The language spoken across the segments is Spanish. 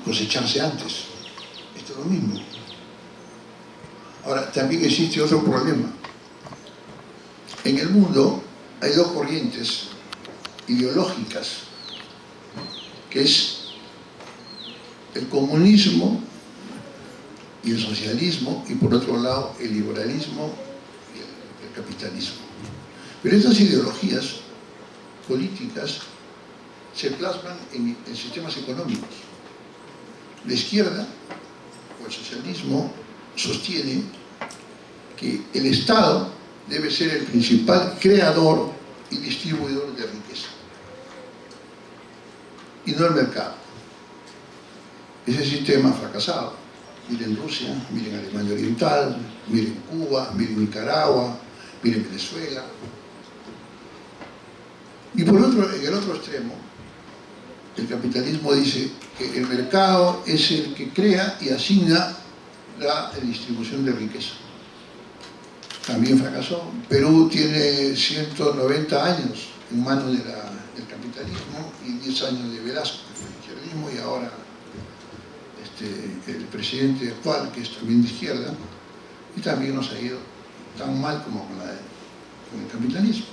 cosecharse antes. Esto es lo mismo. Ahora, también existe otro problema. En el mundo hay dos corrientes ideológicas, que es el comunismo y el socialismo, y por otro lado el liberalismo y el capitalismo. Pero estas ideologías políticas se plasman en sistemas económicos. La izquierda o el socialismo sostiene que el Estado debe ser el principal creador y distribuidor de riqueza, y no el mercado. Ese sistema ha fracasado. Miren Rusia, miren Alemania Oriental, miren Cuba, miren Nicaragua, miren Venezuela. Y por otro, en el otro extremo, el capitalismo dice que el mercado es el que crea y asigna la distribución de riqueza. También fracasó. Perú tiene 190 años en manos del capitalismo y 10 años de Velasco, que fue el izquierdismo, y ahora el presidente actual, que es también de izquierda, y también nos ha ido tan mal como con el capitalismo.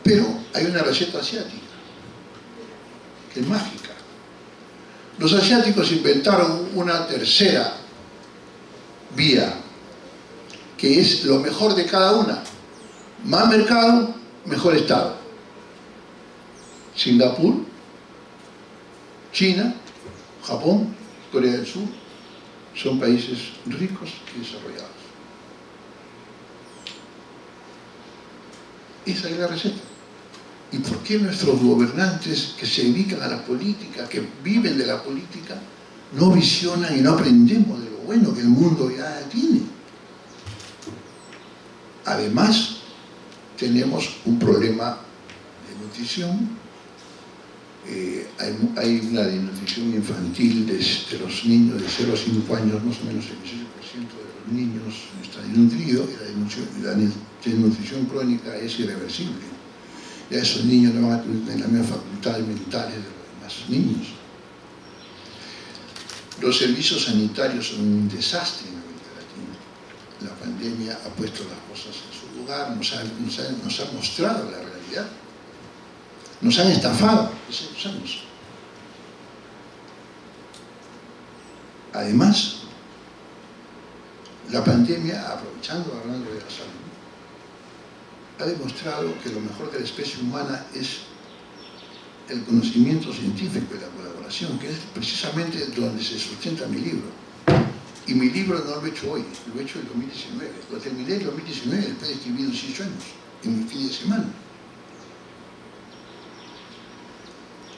Pero hay una receta asiática, que es mágica. Los asiáticos inventaron una tercera vía, que es lo mejor de cada una. Más mercado, mejor Estado. Singapur, China, Japón, Corea del Sur, son países ricos y desarrollados. Esa es la receta. ¿Y por qué nuestros gobernantes que se dedican a la política, que viven de la política, no visionan y no aprendemos de lo bueno que el mundo ya tiene? Además, tenemos un problema de nutrición. Hay una desnutrición infantil de los niños de 0 a 5 años, más o menos el 18% de los niños está desnutrido, y la desnutrición crónica es irreversible. Ya esos niños no van a tener las mismas facultades mentales de los demás niños. Los servicios sanitarios son un desastre en América Latina. La pandemia ha puesto las cosas en su lugar, nos ha mostrado la realidad. Nos han estafado hace 2 años. Además, la pandemia, hablando de la salud, ha demostrado que lo mejor de la especie humana es el conocimiento científico y la colaboración, que es precisamente donde se sustenta mi libro. Y mi libro no lo he hecho hoy, lo he hecho en 2019. Lo terminé en 2019, después de escribir 18 años, en mi fin de semana.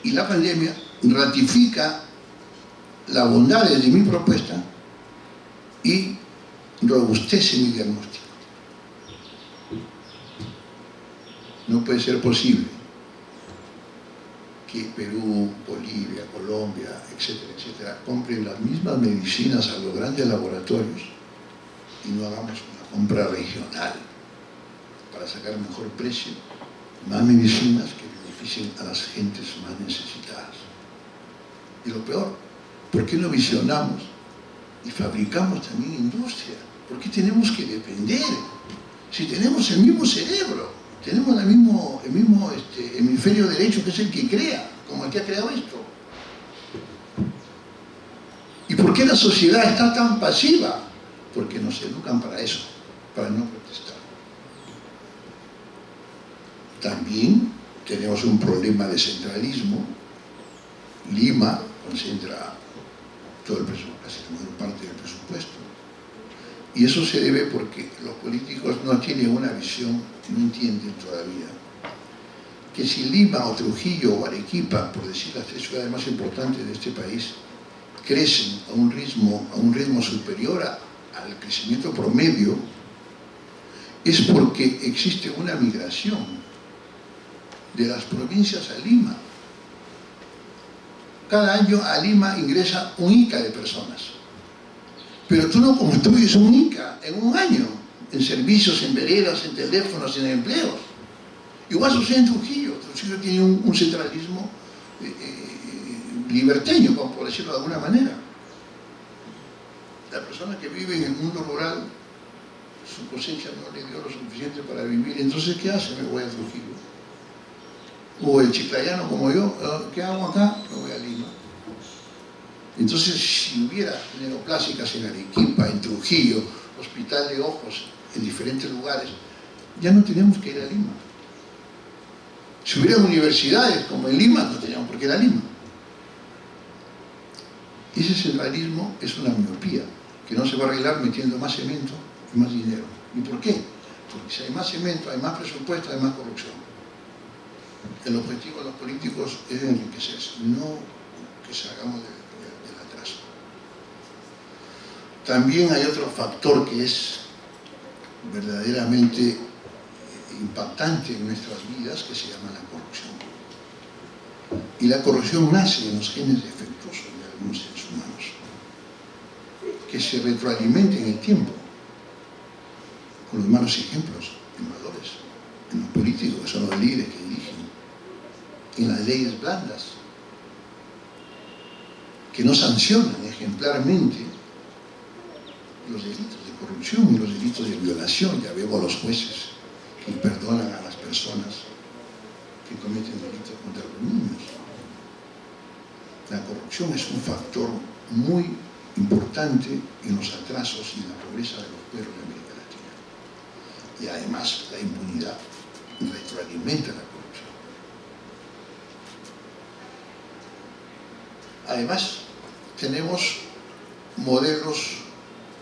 Y la pandemia ratifica las bondades de mi propuesta y robustece mi diagnóstico. No puede ser posible que Perú, Bolivia, Colombia, etcétera, etcétera, compren las mismas medicinas a los grandes laboratorios y no hagamos una compra regional para sacar mejor precio, más medicinas que beneficien a las gentes más necesitadas. Y lo peor, ¿por qué no visionamos y fabricamos también industria? ¿Por qué tenemos que depender? Si tenemos el mismo cerebro, tenemos el mismo hemisferio derecho, que es el que crea, como el que ha creado esto. ¿Y por qué la sociedad está tan pasiva? Porque nos educan para eso, para no protestar. También tenemos un problema de centralismo. Lima concentra todo el presupuesto, casi la mayor parte del presupuesto. Y eso se debe porque los políticos no tienen una visión, no entienden todavía que si Lima o Trujillo o Arequipa, por decir las 3 ciudades más importantes de este país, crecen a un ritmo superior al crecimiento promedio, es porque existe una migración de las provincias a Lima. Cada año a Lima ingresa un ICA de personas. Pero tú no construyes un ICA en un año, en servicios, en veredas, en teléfonos, en empleos. Igual sucede en Trujillo. Trujillo tiene un centralismo liberteño, como por decirlo de alguna manera. La persona que vive en el mundo rural, su cosecha no le dio lo suficiente para vivir, entonces ¿qué hace? Me voy a Trujillo. O el chiclayano como yo, ¿qué hago acá? Me voy a Lima. Entonces, si hubiera neoplásicas en Arequipa, en Trujillo, hospital de ojos en diferentes lugares, ya no tenemos que ir a Lima. Si hubiera universidades como en Lima, no teníamos por qué ir a Lima. Ese centralismo es una miopía que no se va a arreglar metiendo más cemento y más dinero. ¿Y por qué? Porque si hay más cemento, hay más presupuesto, hay más corrupción. El objetivo de los políticos es enriquecerse, no que salgamos del atraso. También hay otro factor que es verdaderamente impactante en nuestras vidas, que se llama la corrupción. Y la corrupción nace en los genes defectuosos de algunos seres humanos, que se retroalimenta en el tiempo, con los malos ejemplos en valores, en los políticos, que son los líderes que dirigen, en las leyes blandas, que no sancionan ejemplarmente los delitos de corrupción y los delitos de violación. Ya vemos a los jueces que perdonan a las personas que cometen delitos contra los niños. La corrupción es un factor muy importante en los atrasos y en la pobreza de los pueblos de América Latina. Y además la impunidad retroalimenta la corrupción. Además, tenemos modelos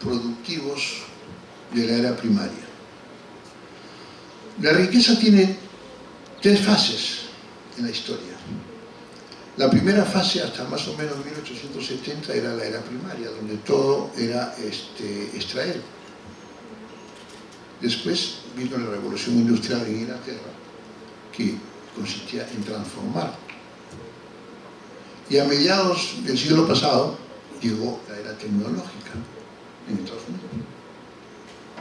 productivos de la era primaria. La riqueza tiene tres fases en la historia. La primera fase, hasta más o menos 1870, era la era primaria, donde todo era extraer. Después vino la revolución industrial en Inglaterra, que consistía en transformar. Y a mediados del siglo pasado llegó la era tecnológica en Estados Unidos.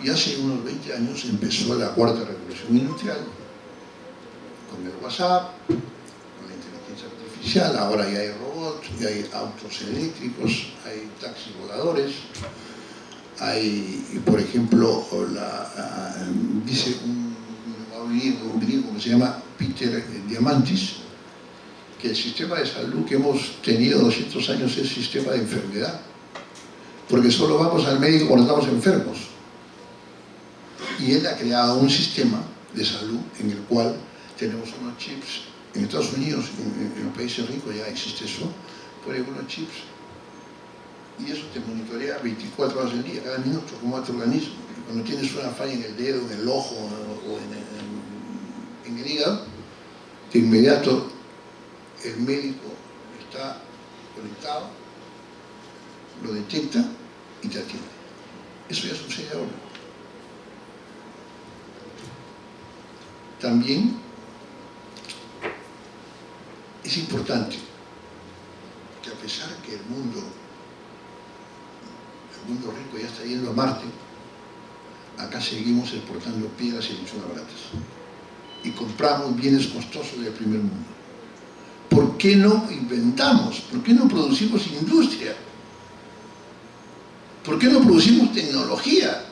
Y hace unos 20 años empezó la cuarta revolución industrial, con el WhatsApp, con la inteligencia artificial. Ahora ya hay robots, ya hay autos eléctricos, hay taxis voladores, hay, por ejemplo, dice un griego que se llama Peter Diamandis, que el sistema de salud que hemos tenido 200 años es sistema de enfermedad, porque solo vamos al médico cuando estamos enfermos. Y él ha creado un sistema de salud en el cual tenemos unos chips. En Estados Unidos, en los países ricos ya existe eso, ponen unos chips y eso te monitorea 24 horas al día, cada minuto, cómo va tu organismo. Y cuando tienes una falla en el dedo, en el ojo o en el hígado, de inmediato el médico está conectado, lo detecta y te atiende. Eso ya sucede ahora. También es importante que a pesar que el mundo rico ya está yendo a Marte, acá seguimos exportando piedras y lechugas baratas y compramos bienes costosos del primer mundo. ¿Por qué no inventamos? ¿Por qué no producimos industria? ¿Por qué no producimos tecnología?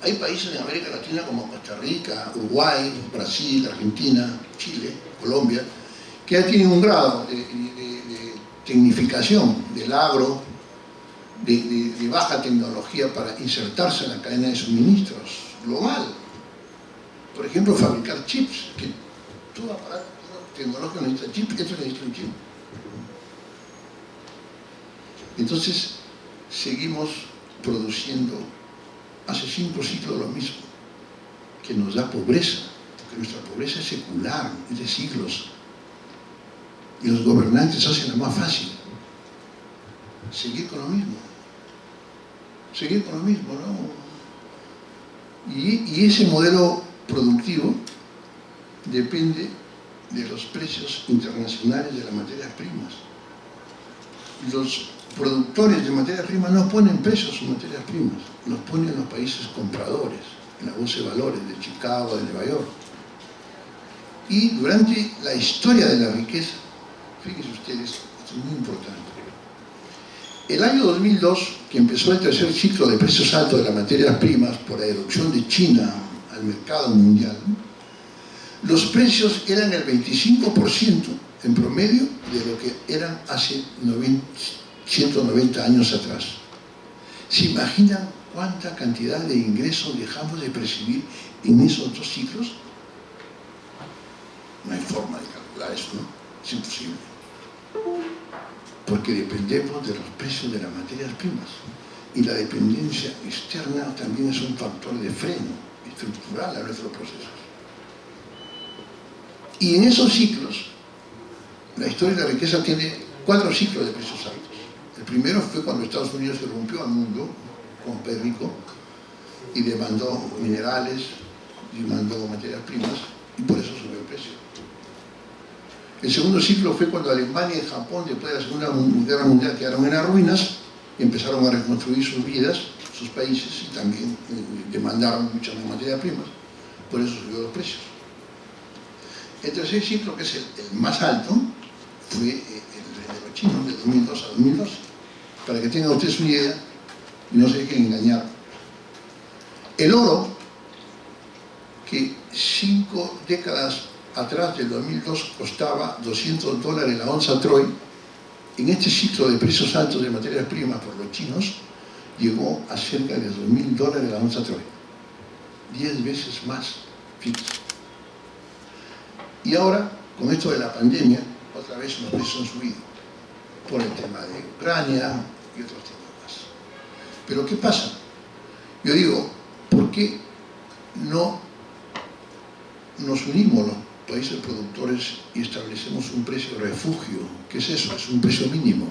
Hay países en América Latina como Costa Rica, Uruguay, Brasil, Argentina, Chile, Colombia, que ya tienen un grado de tecnificación del agro, de baja tecnología para insertarse en la cadena de suministros global. Por ejemplo, fabricar chips, que todo aparato tecnológico necesita chip, esto necesita un chip. Entonces, seguimos produciendo hace 5 siglos lo mismo, que nos da pobreza, porque nuestra pobreza es secular, es de siglos. Y los gobernantes hacen lo más fácil, seguir con lo mismo. Seguir con lo mismo, ¿no? Y ese modelo productivo depende de los precios internacionales de las materias primas. Los productores de materias primas no ponen precios a sus materias primas, los ponen los países compradores, en la bolsa de valores de Chicago, de Nueva York. Y durante la historia de la riqueza, fíjense ustedes, Esto es muy importante. El año 2002, que empezó el tercer ciclo de precios altos de las materias primas por la erupción de China al mercado mundial, los precios eran el 25% en promedio de lo que eran hace 190 años atrás. ¿Se imaginan cuánta cantidad de ingresos dejamos de percibir en esos dos ciclos? No hay forma de calcular eso, ¿no? Es imposible. Porque dependemos de los precios de las materias primas. Y la dependencia externa también es un factor de freno estructural a nuestros procesos. Y en esos ciclos, la historia de la riqueza tiene 4 ciclos de precios altos. El primero fue cuando Estados Unidos se rompió al mundo con Rico y demandó minerales, demandó materias primas y por eso subió el precio. El segundo ciclo fue cuando Alemania y Japón, después de la Segunda Guerra Mundial, quedaron en las ruinas y empezaron a reconstruir sus vidas, sus países, y también demandaron muchas más materias primas, por eso subió los precios. El tercer ciclo, que es el más alto, fue el de los chinos, de 2002 a 2012. Para que tengan ustedes una idea y no se dejen engañar. El oro, que 5 décadas atrás del 2002 costaba $200 la onza Troy, en este ciclo de precios altos de materias primas por los chinos, llegó a cerca de $2.000 la onza Troy. 10 veces más. Fíjense. Y ahora, con esto de la pandemia, otra vez los precios han subido, por el tema de Ucrania y otros temas más. Pero ¿qué pasa? Yo digo, ¿por qué no nos unimos los países productores y establecemos un precio refugio? ¿Qué es eso? Es un precio mínimo,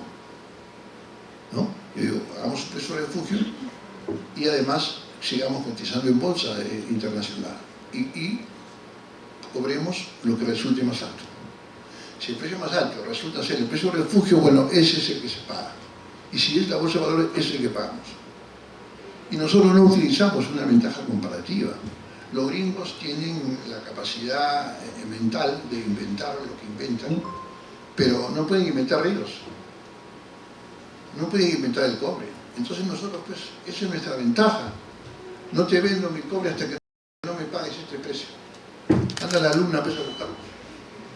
¿no? Yo digo, hagamos un precio refugio y además sigamos cotizando en bolsa internacional y cobremos lo que resulte más alto. Si el precio más alto resulta ser el precio refugio, bueno, ese es el que se paga. Y si es la bolsa de valores, ese es el que pagamos. Y nosotros no utilizamos una ventaja comparativa. Los gringos tienen la capacidad mental de inventar lo que inventan, pero no pueden inventar ríos. No pueden inventar el cobre. Entonces nosotros, pues, esa es nuestra ventaja. No te vendo mi cobre hasta que no me pagues este precio. Anda la luna pues a buscarlo.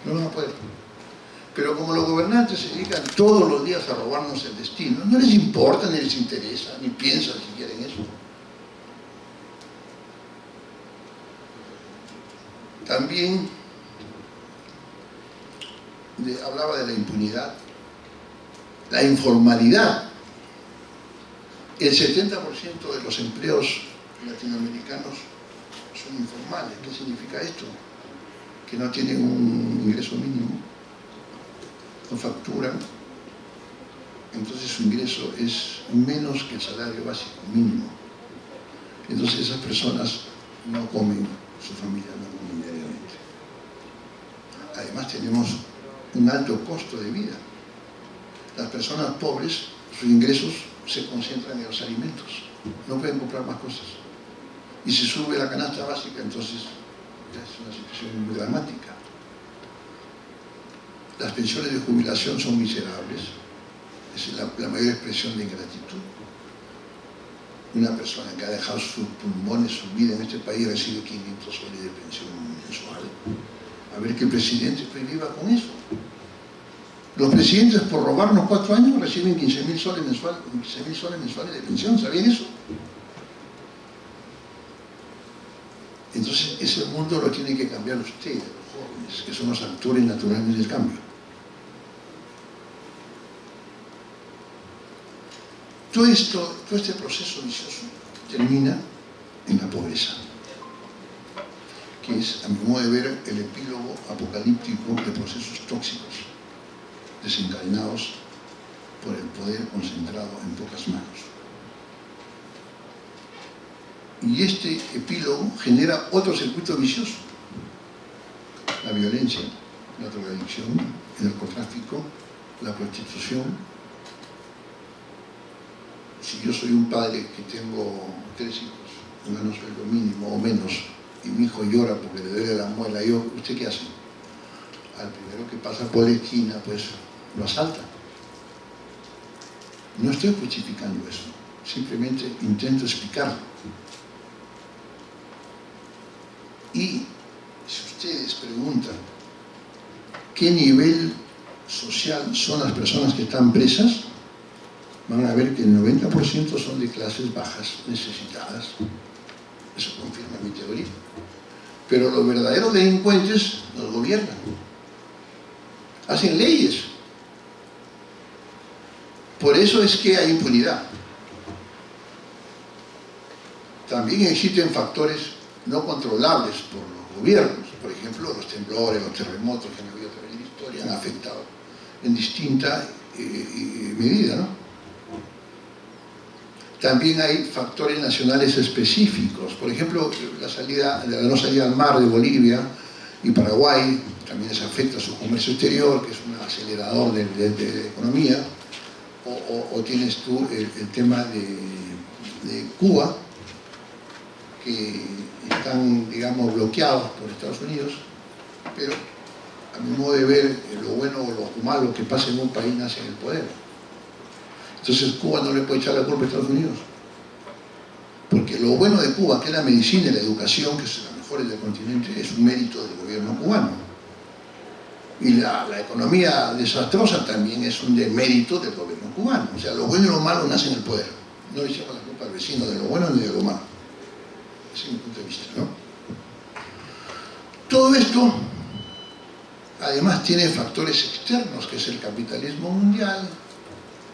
No van a poder. Pero como los gobernantes se dedican todos los días a robarnos el destino, no les importa, ni les interesa, ni piensan si quieren eso. También hablaba de la impunidad, la informalidad. El 70% de los empleos latinoamericanos son informales. ¿Qué significa esto? Que no tienen un ingreso mínimo, no facturan, entonces su ingreso es menos que el salario básico mínimo. Entonces esas personas no comen, su familia no come diariamente. Además tenemos un alto costo de vida. Las personas pobres, sus ingresos se concentran en los alimentos, no pueden comprar más cosas. Y si sube la canasta básica, entonces es una situación muy dramática. Las pensiones de jubilación son miserables, es la mayor expresión de ingratitud. Una persona que ha dejado sus pulmones, su vida en este país, recibe 500 soles de pensión mensual. A ver qué presidente viva con eso. Los presidentes, por robarnos 4 años, reciben 15.000 soles mensuales de pensión. ¿Sabían eso? Entonces, ese mundo lo tienen que cambiar ustedes, los jóvenes, que son los actores naturales del cambio. Todo este proceso vicioso termina en la pobreza, que es, a mi modo de ver, el epílogo apocalíptico de procesos tóxicos desencadenados por el poder concentrado en pocas manos. Y este epílogo genera otro circuito vicioso: la violencia, la drogadicción, el narcotráfico, la prostitución. Si yo soy un padre que tengo 3 hijos, gano sueldo mínimo o menos, y mi hijo llora porque le duele la muela, ¿usted qué hace? Al primero que pasa por la esquina, pues lo asalta. No estoy justificando eso, simplemente intento explicarlo. Y si ustedes preguntan qué nivel social son las personas que están presas, van a ver que el 90% son de clases bajas, necesitadas. Eso confirma mi teoría. Pero los verdaderos delincuentes nos gobiernan. Hacen leyes. Por eso es que hay impunidad. También existen factores no controlables por los gobiernos. Por ejemplo, los temblores, los terremotos que han habido a través de la historia han afectado en distinta medida, ¿no? También hay factores nacionales específicos. Por ejemplo, la no salida al mar de Bolivia y Paraguay también les afecta a su comercio exterior, que es un acelerador de la economía. O tienes tú el tema de Cuba, que están, digamos, bloqueados por Estados Unidos, pero a mi modo de ver, lo bueno o lo malo que pasa en un país nace en el poder. Entonces Cuba no le puede echar la culpa a Estados Unidos, porque lo bueno de Cuba, que es la medicina y la educación, que son las mejores del continente, es un mérito del gobierno cubano. Y la economía desastrosa también es un demérito del gobierno cubano. O sea, lo bueno y lo malo nacen en el poder. No le echamos la culpa al vecino de lo bueno ni de lo malo. Ese es mi punto de vista, ¿no? Todo esto, además, tiene factores externos, que es el capitalismo mundial,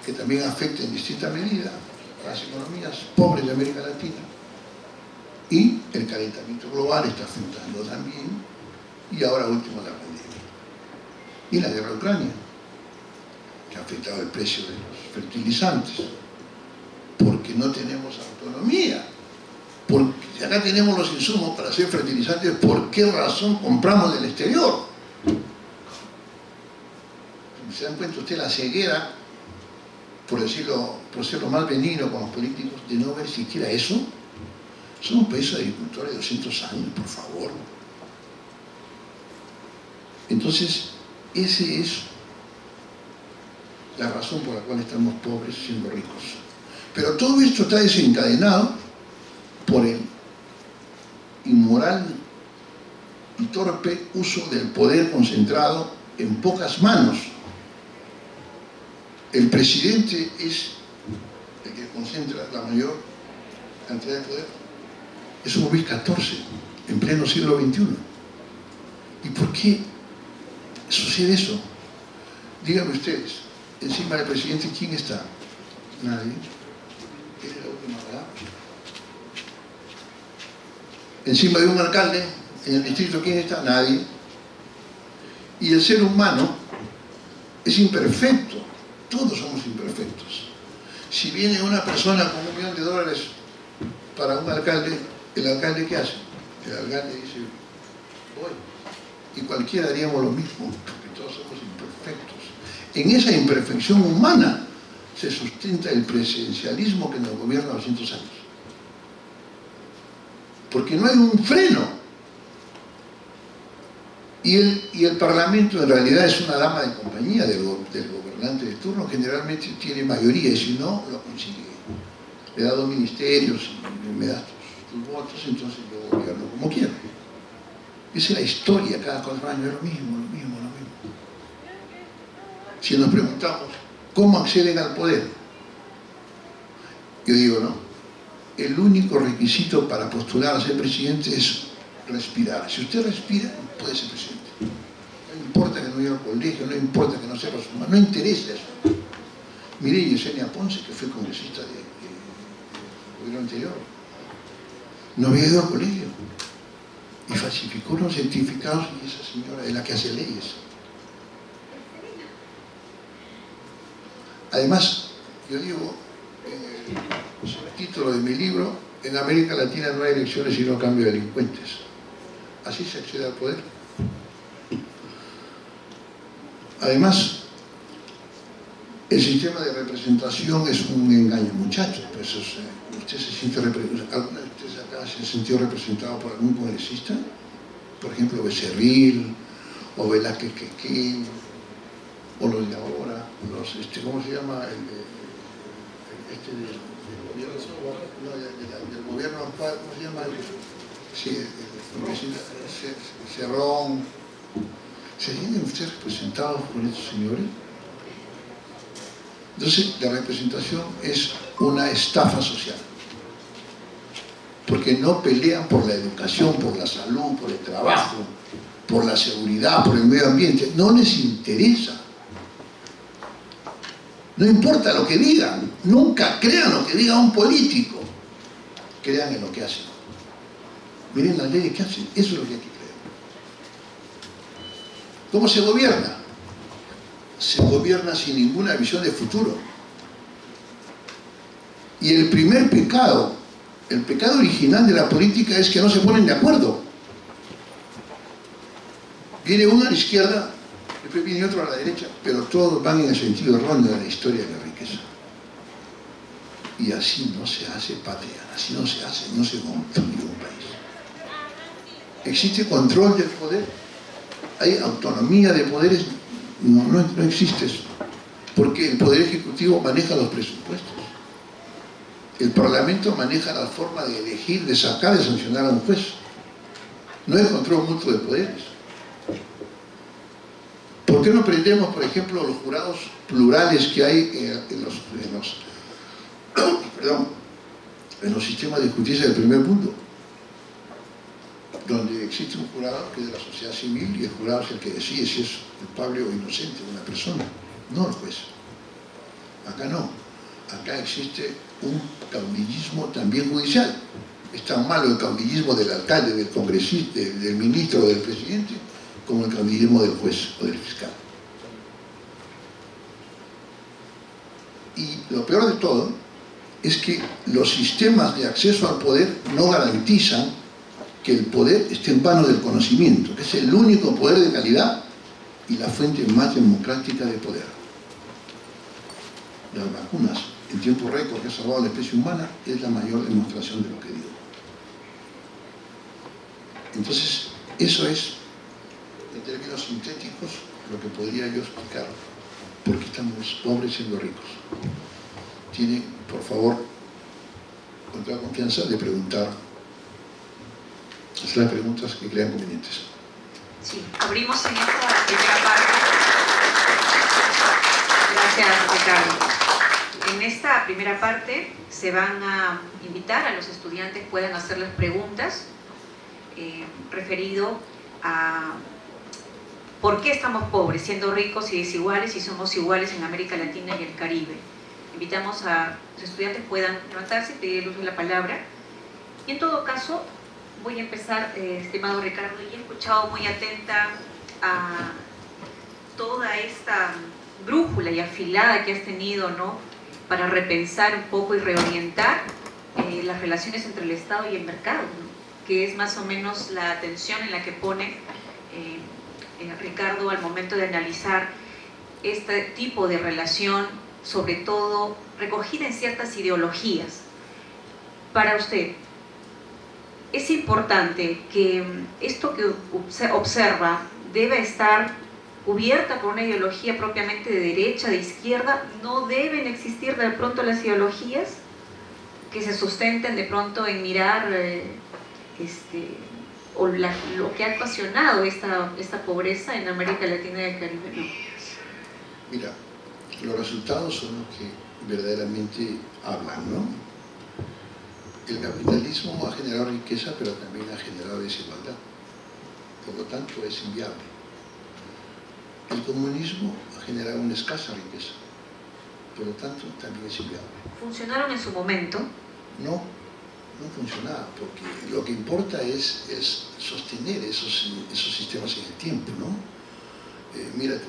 que también afecta en distinta medida a las economías pobres de América Latina, y el calentamiento global está afectando también, y ahora último la pandemia. Y la guerra de Ucrania, que ha afectado el precio de los fertilizantes, porque no tenemos autonomía. Porque si acá tenemos los insumos para hacer fertilizantes, ¿por qué razón compramos del exterior? ¿Se dan cuenta ustedes la ceguera, por decirlo, por ser lo más benigno con los políticos, de no ver siquiera eso? Somos países agricultores de 200 años, por favor. Entonces, esa es la razón por la cual estamos pobres siendo ricos. Pero todo esto está desencadenado por el inmoral y torpe uso del poder concentrado en pocas manos. El presidente es el que concentra la mayor cantidad de poder. Es un Luis XIV, en pleno siglo XXI. ¿Y por qué sucede eso? Díganme ustedes, encima del presidente, ¿quién está? Nadie. Él es la última palabra. Encima de un alcalde, en el distrito, ¿quién está? Nadie. Y el ser humano es imperfecto. Todos somos imperfectos. Si viene una persona con $1 millón para un alcalde, ¿el alcalde qué hace? El alcalde dice, voy. Y cualquiera haríamos lo mismo, porque todos somos imperfectos. En esa imperfección humana se sustenta el presidencialismo que nos gobierna 200 años. Porque no hay un freno. Y el Parlamento en realidad es una dama de compañía del gobernante de turno, generalmente tiene mayoría, y si no, lo consigue. Le da 2 ministerios, y me da tus votos, entonces yo gobierno como quiero. Esa es la historia, cada 4 años es lo mismo. Si nos preguntamos, ¿cómo acceden al poder? Yo digo, no, el único requisito para postular a ser presidente es respirar. Si usted respira, puede ser presidente. No importa que no vaya al colegio, no importa que no sepa sumar, no interesa eso. Mire Yesenia Ponce, que fue congresista del gobierno anterior, no había ido al colegio y falsificó unos certificados, y esa señora es la que hace leyes. Además, yo digo, en el título de mi libro, en América Latina no hay elecciones sino cambio de delincuentes. Así se accede al poder. Además, el sistema de representación es un engaño, muchachos. Pues, ¿usted se siente ¿alguna de ustedes acá se ha sentido representado por algún congresista? Por ejemplo, Becerril, o Velázquez Quequén, o los de ahora, ¿cómo se llama? del gobierno actual, ¿cómo se llama? Sí, el presidente Cerrón. ¿Se sienten ustedes representados por estos señores? Entonces, la representación es una estafa social. Porque no pelean por la educación, por la salud, por el trabajo, por la seguridad, por el medio ambiente. No les interesa. No importa lo que digan. Nunca crean lo que diga un político. Crean en lo que hacen. Miren las leyes que hacen. Eso es lo que hay que creer. ¿Cómo se gobierna? Se gobierna sin ninguna visión de futuro. Y el primer pecado, el pecado original de la política es que no se ponen de acuerdo. Viene uno a la izquierda, después viene otro a la derecha, pero todos van en el sentido erróneo de la historia de la riqueza. Y así no se hace patria, así no se hace, no se construye un país. ¿Existe control del poder? ¿Hay autonomía de poderes? No existe eso. Porque el Poder Ejecutivo maneja los presupuestos. El Parlamento maneja la forma de elegir, de sacar, de sancionar a un juez. No hay control mutuo de poderes. ¿Por qué no aprendemos, por ejemplo, los jurados plurales que hay en los sistemas de justicia del primer mundo? Donde existe un jurado que es de la sociedad civil y el jurado es el que decide si es culpable o inocente una persona, no el juez. Acá no. Acá existe un caudillismo también judicial. Es tan malo el caudillismo del alcalde, del congresista, del ministro o del presidente, como el caudillismo del juez o del fiscal. Y lo peor de todo es que los sistemas de acceso al poder no garantizan que el poder esté en manos del conocimiento, que es el único poder de calidad y la fuente más democrática de poder. Las vacunas en tiempo récord que ha salvado a la especie humana es la mayor demostración de lo que digo. Entonces, eso es, en términos sintéticos, lo que podría yo explicar. ¿Por qué estamos pobres siendo ricos? Tienen, por favor, con toda confianza, de preguntar. Hacer las preguntas que crean convenientes. Sí, abrimos en esta primera parte. Gracias, Ricardo. En esta primera parte se van a invitar a los estudiantes, puedan hacerles preguntas referido a por qué estamos pobres, siendo ricos y desiguales, y somos iguales en América Latina y el Caribe. Invitamos a los estudiantes puedan levantarse y pedir el uso de la palabra. Y en todo caso, voy a empezar, estimado Ricardo, y he escuchado muy atenta a toda esta brújula y afilada que has tenido, ¿no?, para repensar un poco y reorientar las relaciones entre el Estado y el mercado, ¿no?, que es más o menos la atención en la que pone Ricardo al momento de analizar este tipo de relación, sobre todo recogida en ciertas ideologías. Para usted, es importante que esto que observa deba estar cubierta por una ideología propiamente de derecha, de izquierda. ¿No deben existir de pronto las ideologías que se sustenten de pronto en mirar lo que ha ocasionado esta pobreza en América Latina y el Caribe? No. Mira, los resultados son los que verdaderamente hablan, ¿no? El capitalismo ha generado riqueza, pero también ha generado desigualdad. Por lo tanto, es inviable. El comunismo ha generado una escasa riqueza. Por lo tanto, también es inviable. ¿Funcionaron en su momento? No funcionaba, porque lo que importa es sostener esos sistemas en el tiempo, ¿no? Mira tú,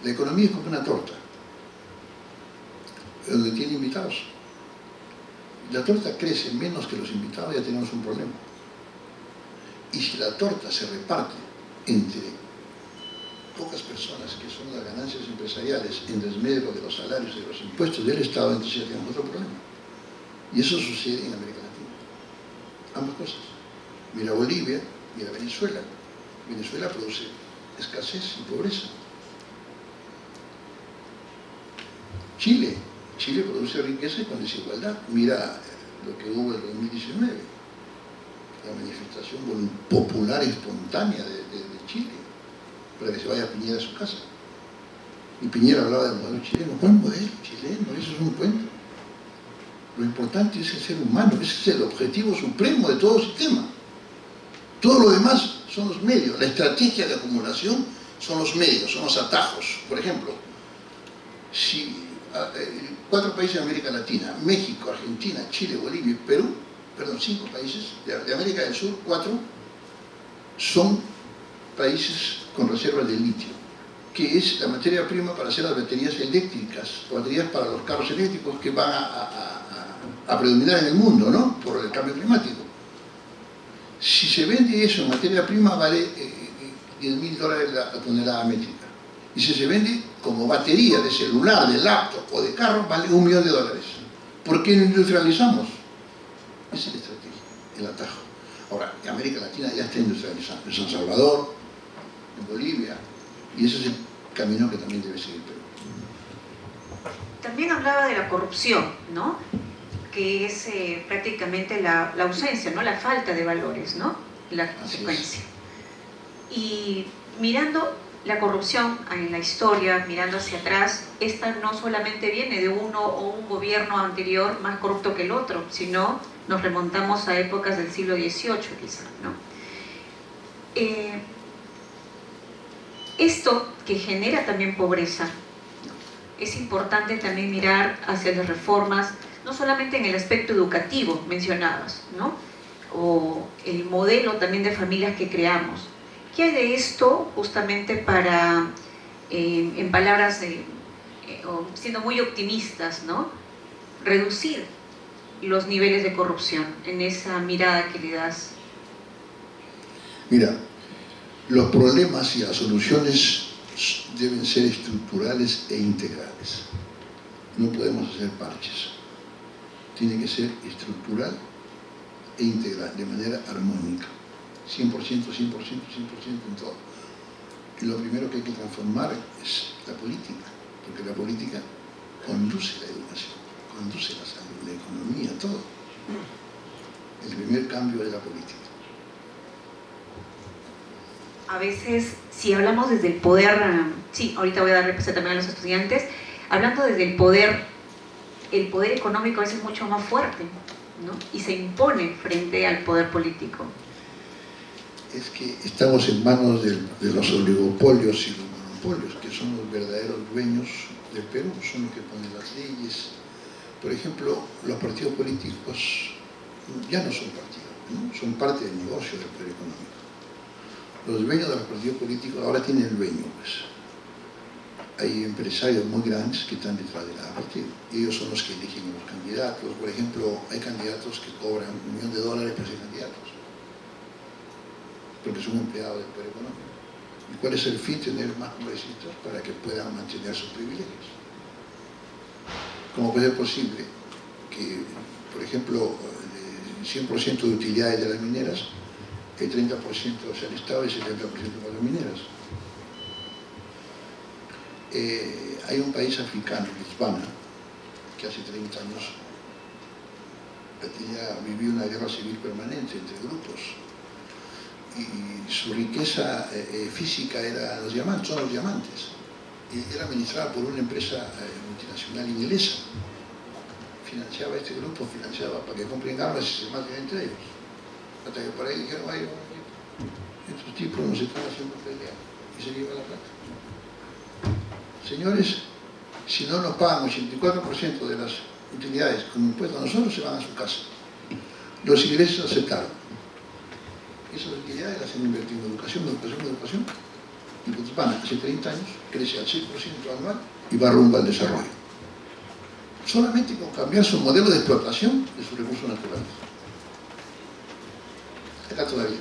la economía es como una torta, donde tiene invitados. La torta crece menos que los invitados, ya tenemos un problema. Y si la torta se reparte entre pocas personas, que son las ganancias empresariales, en desmedro de los salarios y de los impuestos del Estado, entonces ya tenemos otro problema. Y eso sucede en América Latina. Ambas cosas. Mira Bolivia, mira Venezuela. Venezuela produce escasez y pobreza. Chile Chile produce riqueza y con desigualdad. Mira lo que hubo en 2019, la manifestación popular espontánea de Chile, para que se vaya Piñera a su casa. Y Piñera hablaba del modelo chileno. ¿Cuál modelo chileno? Eso es un cuento. Lo importante es el ser humano, ese es el objetivo supremo de todo sistema. Todo lo demás son los medios. La estrategia de acumulación son los medios, son los atajos. Por ejemplo, si 4 países de América Latina, México, Argentina, Chile, Bolivia y Perú, perdón, 5 países de América del Sur, 4 son países con reservas de litio, que es la materia prima para hacer las baterías eléctricas, las baterías para los carros eléctricos que van a predominar en el mundo, ¿no? Por el cambio climático. Si se vende eso en materia prima, vale $10.000 la tonelada métrica. Y si se vende como batería de celular, de laptop o de carro, vale $1 millón. ¿Por qué no industrializamos? Esa es la estrategia, el atajo. Ahora, en América Latina ya está industrializando. En San Salvador, en Bolivia, y ese es el camino que también debe seguir Perú. También hablaba de la corrupción, ¿no? Que es prácticamente la ausencia, ¿no? La falta de valores, ¿no? La consecuencia. Y mirando la corrupción en la historia, mirando hacia atrás, esta no solamente viene de uno o un gobierno anterior más corrupto que el otro, sino nos remontamos a épocas del siglo XVIII quizá, ¿no? Esto que genera también pobreza, ¿no? Es importante también mirar hacia las reformas, no solamente en el aspecto educativo mencionabas, ¿no? O el modelo también de familias que creamos. ¿Qué hay de esto justamente para, en palabras, siendo muy optimistas, ¿no? Reducir los niveles de corrupción en esa mirada que le das? Mira, los problemas y las soluciones deben ser estructurales e integrales. No podemos hacer parches. Tiene que ser estructural e integral, de manera armónica. 100%, 100%, 100% en todo. Y lo primero que hay que transformar es la política, porque la política conduce la educación, conduce la salud, la economía, todo. El primer cambio es la política. A veces, si hablamos desde el poder, sí, ahorita voy a dar respuesta también a los estudiantes, hablando desde el poder económico a veces es mucho más fuerte, ¿no? Y se impone frente al poder político. Es que estamos en manos de los oligopolios y los monopolios, que son los verdaderos dueños del Perú, son los que ponen las leyes. Por ejemplo, los partidos políticos ya no son partidos, ¿no? Son parte del negocio del poder económico. Los dueños de los partidos políticos ahora tienen el dueño, pues. Hay empresarios muy grandes que están detrás de cada partido. Y ellos son los que eligen a los candidatos. Por ejemplo, hay candidatos que cobran $1 millón por ser candidatos, porque son empleados del poder económico. ¿Y cuál es el fin? Tener más congresistas para que puedan mantener sus privilegios. ¿Cómo puede ser posible que, por ejemplo, el 100% de utilidades de las mineras, el 30% sea el Estado y el 70% para las mineras? Hay un país africano, Botswana, que hace 30 años vivió una guerra civil permanente entre grupos, y su riqueza física era los diamantes, son los diamantes, y era administrada por una empresa multinacional inglesa. Financiaba este grupo, financiaba para que compren armas y se maten entre ellos, hasta que por ahí dijeron: ay, estos tipos nos están haciendo pelear, y se lleva la plata. Señores, si no nos pagan 84% de las utilidades como impuestos a nosotros, se van a su casa. Los ingleses aceptaron. Esas utilidades las han invertido en educación. Y Botswana, hace 30 años, crece al 6% anual y va rumbo al desarrollo. Solamente con cambiar su modelo de explotación de sus recursos naturales. Acá todavía.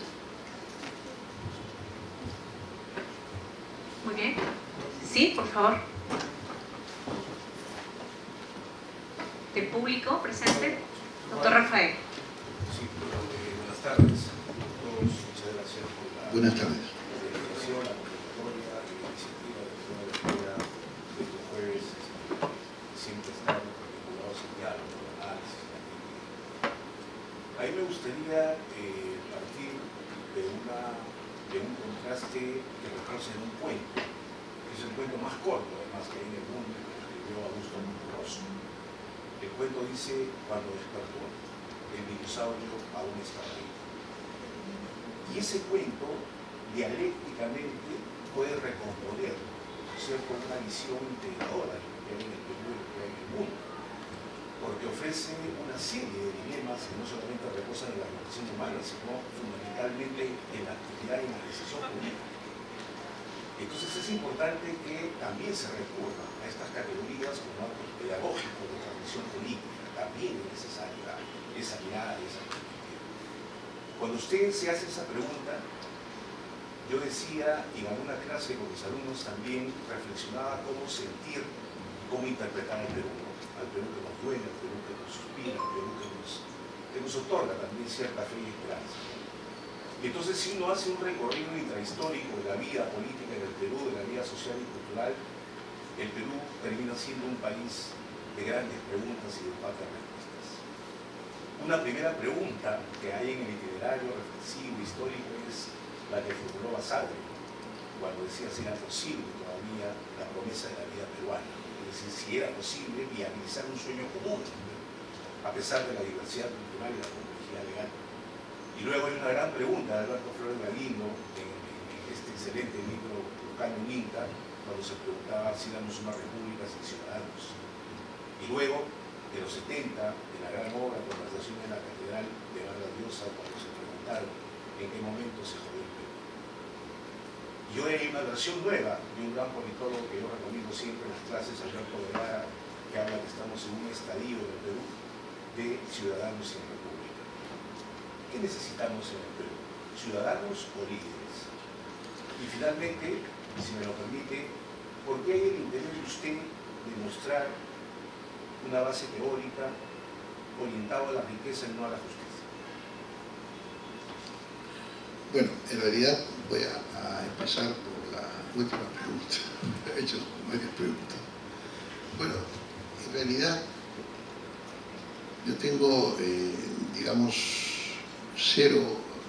Muy bien. Sí, por favor. ¿De público presente? Doctor Rafael. Sí, buenas tardes a todos. Muchas gracias por la Buenas tardes. invitación, la convocatoria, la iniciativa de la escuela de estos jueves. Siempre estamos A mí me gustaría partir de un contraste que reconoce en un cuento, que es el cuento más corto, además, que hay en el mundo, que escribió Augusto Monterroso. El cuento dice: cuando despertó, el dinosaurio aún estaba ahí. Y ese cuento, dialécticamente, puede recomponer, ¿cierto?, una visión integradora de lo que hay en el Perú y lo que hay en el mundo, porque ofrece una serie de dilemas que no solamente reposan en la relación humana, sino fundamentalmente en la actividad y en la decisión política. Entonces es importante que también se recurra a estas categorías como actos pedagógicos de transmisión política. También es necesaria esa mirada y esa perspectiva. Cuando usted se hace esa pregunta, yo decía, y en alguna clase con mis alumnos también reflexionaba cómo sentir, cómo interpretar al Perú, ¿no? Al Perú que nos duele, al Perú que nos suspira, al Perú que nos otorga también cierta fe y esperanza. Y entonces, si uno hace un recorrido intrahistórico de la vida política del Perú, de la vida social y cultural, el Perú termina siendo un país de grandes preguntas y de pocas respuestas. Una primera pregunta que hay en el itinerario reflexivo histórico es la que formuló Basadre, cuando decía si era posible todavía la promesa de la vida peruana, es decir, si era posible viabilizar un sueño común, a pesar de la diversidad cultural y la complejidad legal. Y luego hay una gran pregunta de Alberto Flores Galindo en este excelente libro Caño Inca, cuando se preguntaba si éramos una república sin ciudadanos. Y luego, en los 70, en la gran obra Conversación en la Catedral de Vargas Llosa, cuando se preguntaron en qué momento se jodió el Perú. Y hoy hay una versión nueva de un gran politólogo que yo recomiendo siempre en las clases, Alberto Guevara, que habla que estamos en un estadio del Perú de ciudadanos y en república. ¿Qué necesitamos en el Perú? ¿Ciudadanos o líderes? Y finalmente, si me lo permite, ¿por qué hay el interés de usted de mostrar una base teórica orientada a la riqueza y no a la justicia? Bueno, en realidad voy a empezar por la última pregunta. He hecho varias preguntas. Bueno, en realidad yo tengo, digamos, cero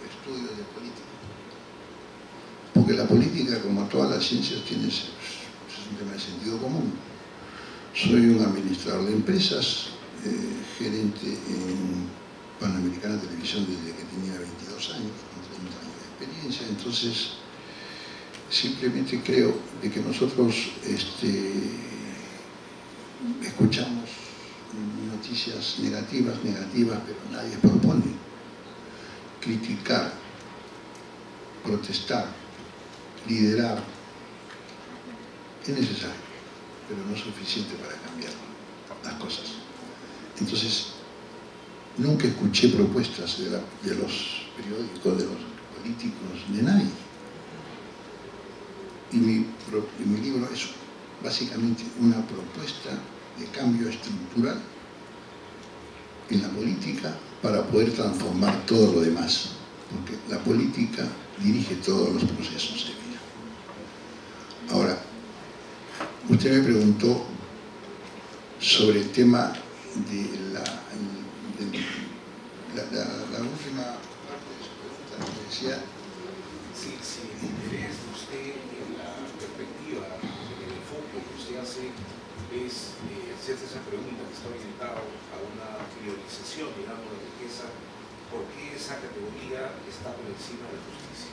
estudios de política. Porque la política, como todas las ciencias, tiene es un tema de sentido común. Soy un administrador de empresas, gerente en Panamericana Televisión desde que tenía 22 años, con 30 años de experiencia. Entonces, simplemente creo de que nosotros escuchamos noticias negativas, pero nadie propone. Criticar, protestar, liderar, es necesario, pero no es suficiente para cambiar las cosas. Entonces, nunca escuché propuestas de los periódicos, de los políticos, de nadie. Y mi libro es básicamente una propuesta de cambio estructural en la política para poder transformar todo lo demás, porque la política dirige todos los procesos de vida. Ahora, usted me preguntó sobre el tema de la última parte de su pregunta, que decía... Si el interés de usted en la perspectiva, en el enfoque que usted hace es hacerse esa pregunta que está orientada a una priorización, digamos, de riqueza, ¿por qué esa categoría está por encima de la justicia?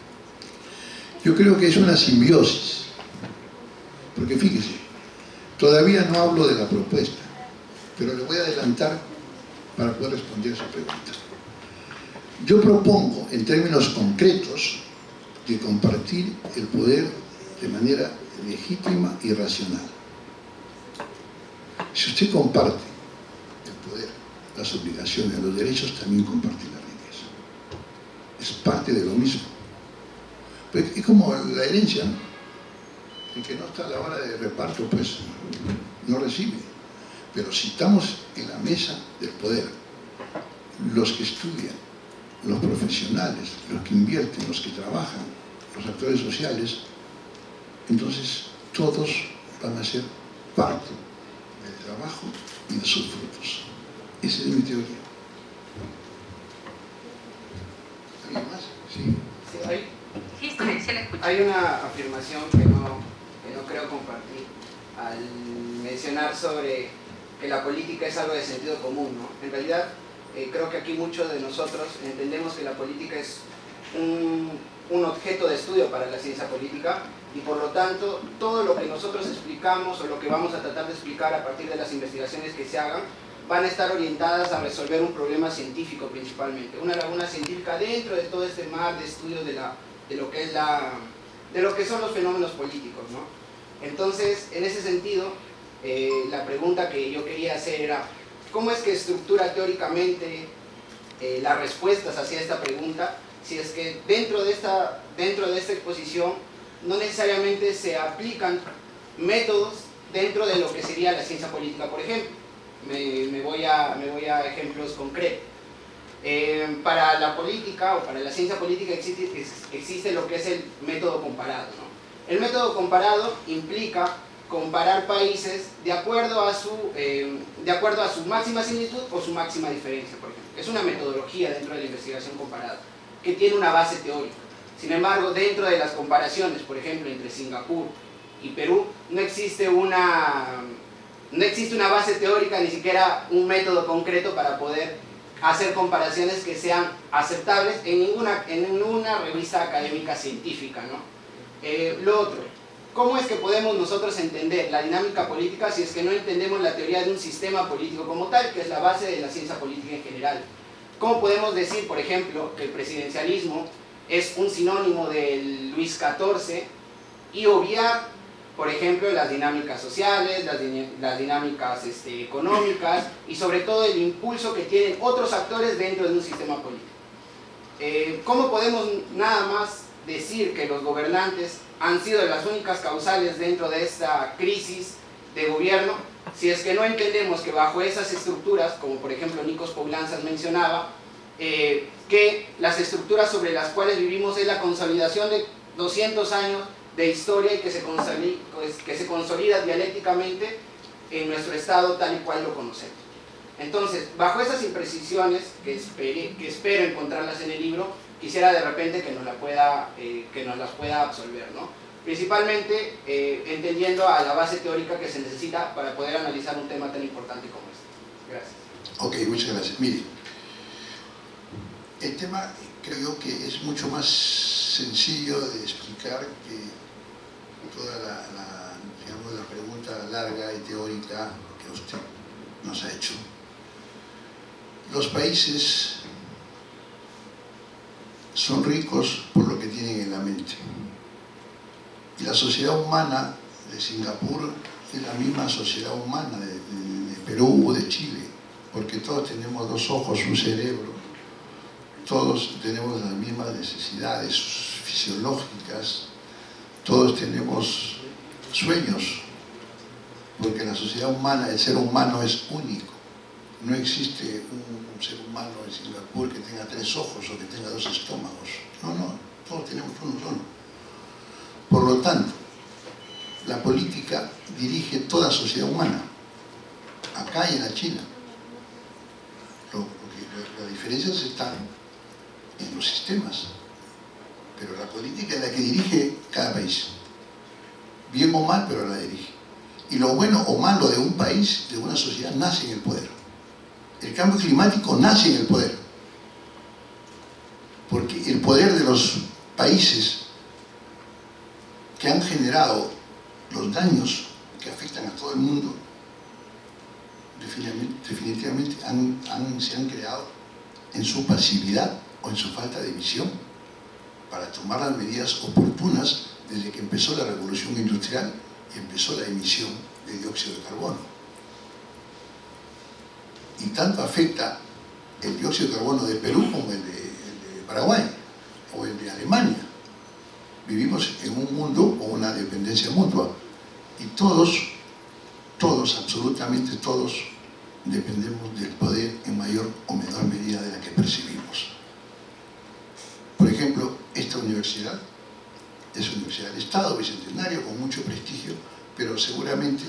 Yo creo que es una simbiosis, porque fíjese, todavía no hablo de la propuesta, pero le voy a adelantar para poder responder a su pregunta. Yo propongo, en términos concretos, de compartir el poder de manera legítima y racional. Si usted comparte el poder, las obligaciones, los derechos, también comparte la riqueza. Es parte de lo mismo. Pues es como la herencia, ¿no? El que no está a la hora de reparto, pues no recibe. Pero si estamos en la mesa del poder, los que estudian, los profesionales, los que invierten, los que trabajan, los actores sociales, entonces todos van a ser parte del trabajo y de sus frutos. Esa es mi teoría. hay una afirmación que no creo compartir al mencionar sobre que la política es algo de sentido común, ¿no? En realidad, creo que aquí muchos de nosotros entendemos que la política es un objeto de estudio para la ciencia política y por lo tanto todo lo que nosotros explicamos o lo que vamos a tratar de explicar a partir de las investigaciones que se hagan van a estar orientadas a resolver un problema científico principalmente, una laguna científica dentro de todo este mar de estudios de lo que son los fenómenos políticos, ¿no? Entonces, en ese sentido, la pregunta que yo quería hacer era ¿cómo es que estructura teóricamente las respuestas hacia esta pregunta? Si es que dentro de esta exposición no necesariamente se aplican métodos dentro de lo que sería la ciencia política, por ejemplo. Me voy a ejemplos concretos. Para la política o para la ciencia política existe lo que es el método comparado, ¿no? El método comparado implica comparar países de acuerdo a su máxima similitud o su máxima diferencia, por ejemplo. Es una metodología dentro de la investigación comparada que tiene una base teórica. Sin embargo, dentro de las comparaciones, por ejemplo, entre Singapur y Perú, no existe una base teórica, ni siquiera un método concreto para poder hacer comparaciones que sean aceptables en ninguna revista académica científica, ¿no? Lo otro, ¿cómo es que podemos nosotros entender la dinámica política si es que no entendemos la teoría de un sistema político como tal, que es la base de la ciencia política en general? ¿Cómo podemos decir, por ejemplo, que el presidencialismo es un sinónimo del Luis XIV y obviar, por ejemplo, las dinámicas sociales, las dinámicas económicas y sobre todo el impulso que tienen otros actores dentro de un sistema político? ¿Cómo podemos nada más decir que los gobernantes han sido las únicas causales dentro de esta crisis de gobierno si es que no entendemos que bajo esas estructuras, como por ejemplo Nikos Poulantzas mencionaba, que las estructuras sobre las cuales vivimos es la consolidación de 200 años de historia y que se consolida dialécticamente en nuestro estado tal y cual lo conocemos? Entonces, bajo esas imprecisiones que espero encontrarlas en el libro, quisiera de repente que nos las pueda absolver, ¿no? Principalmente entendiendo a la base teórica que se necesita para poder analizar un tema tan importante como este. Gracias. Ok, muchas gracias. Mire, el tema creo yo que es mucho más sencillo de explicar que toda la pregunta larga y teórica que usted nos ha hecho. Los países son ricos por lo que tienen en la mente. Y la sociedad humana de Singapur es la misma sociedad humana de Perú o de Chile, porque todos tenemos dos ojos, un cerebro, todos tenemos las mismas necesidades fisiológicas, todos tenemos sueños, porque la sociedad humana, el ser humano es único. No existe un ser humano en Singapur que tenga 3 ojos o que tenga 2 estómagos. No, todos tenemos uno solo. Por lo tanto, la política dirige toda sociedad humana, acá y en la China. Las diferencias están en los sistemas, pero la política es la que dirige cada país. Bien o mal, pero la dirige. Y lo bueno o malo de un país, de una sociedad, nace en el poder. El cambio climático nace en el poder. Porque el poder de los países que han generado los daños que afectan a todo el mundo, definitivamente se han creado en su pasividad o en su falta de visión para tomar las medidas oportunas desde que empezó la revolución industrial y empezó la emisión de dióxido de carbono. Y tanto afecta el dióxido de carbono de Perú como el de Paraguay o el de Alemania. Vivimos en un mundo o una dependencia mutua y todos, absolutamente todos, dependemos del poder en mayor o menor medida de la que percibimos. Por ejemplo, esta universidad es una universidad del Estado, bicentenario, con mucho prestigio, pero seguramente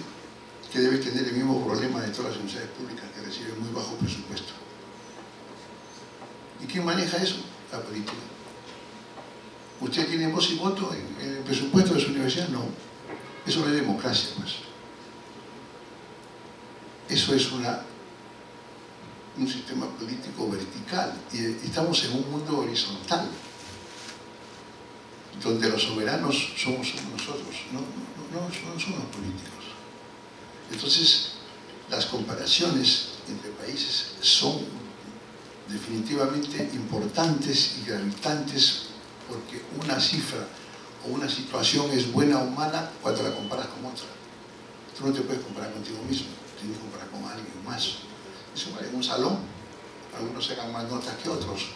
que debe tener el mismo problema de todas las universidades públicas que reciben muy bajo presupuesto. ¿Y quién maneja eso? La política. ¿Usted tiene voz y voto en el presupuesto de su universidad? No. Eso no es democracia, pues. Eso es un sistema político vertical. Y estamos en un mundo horizontal, donde los soberanos somos nosotros, no son los políticos. Entonces, las comparaciones entre países son definitivamente importantes y gravitantes, porque una cifra o una situación es buena o mala cuando la comparas con otra. Tú no te puedes comparar contigo mismo, tienes que comparar con alguien más. Eso vale en un salón, algunos sacan más notas que otros.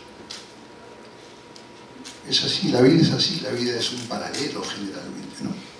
Es así, la vida es así, la vida es un paralelo generalmente, ¿no?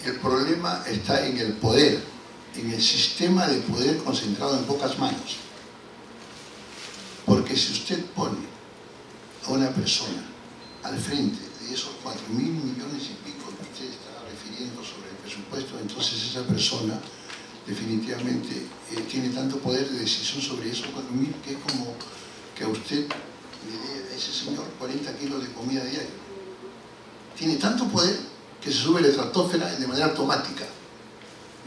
El problema está en el poder, en el sistema de poder concentrado en pocas manos. Porque si usted pone a una persona al frente de esos 4.000 millones y pico que usted está refiriendo sobre el presupuesto, entonces esa persona definitivamente tiene tanto poder de decisión sobre esos 4.000 que es como que a usted le dé a ese señor 40 kilos de comida diaria. Tiene tanto poder que se sube la estratosfera de manera automática.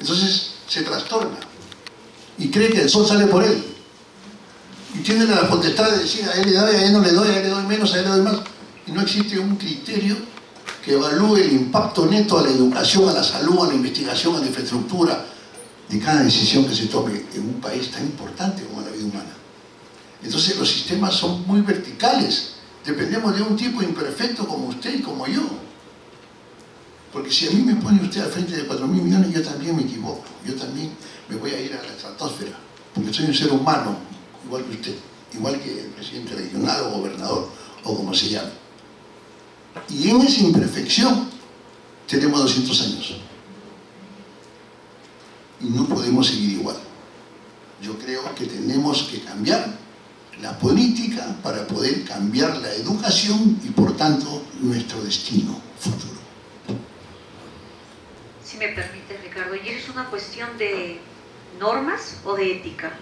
Entonces se trastorna y cree que el sol sale por él. Y tiene la potestad de decir, a él le doy, a él no le doy, a él le doy menos, a él le doy más. Y no existe un criterio que evalúe el impacto neto a la educación, a la salud, a la investigación, a la infraestructura de cada decisión que se tome en un país tan importante como la vida humana. Entonces los sistemas son muy verticales. Dependemos de un tipo imperfecto como usted y como yo. Porque si a mí me pone usted al frente de 4.000 millones, yo también me equivoco. Yo también me voy a ir a la estratosfera. Porque soy un ser humano, igual que usted. Igual que el presidente regional o gobernador, o como se llame. Y en esa imperfección tenemos 200 años. Y no podemos seguir igual. Yo creo que tenemos que cambiar la política para poder cambiar la educación y, por tanto, nuestro destino futuro. Si me permite, Ricardo, ¿y es una cuestión de normas o de ética?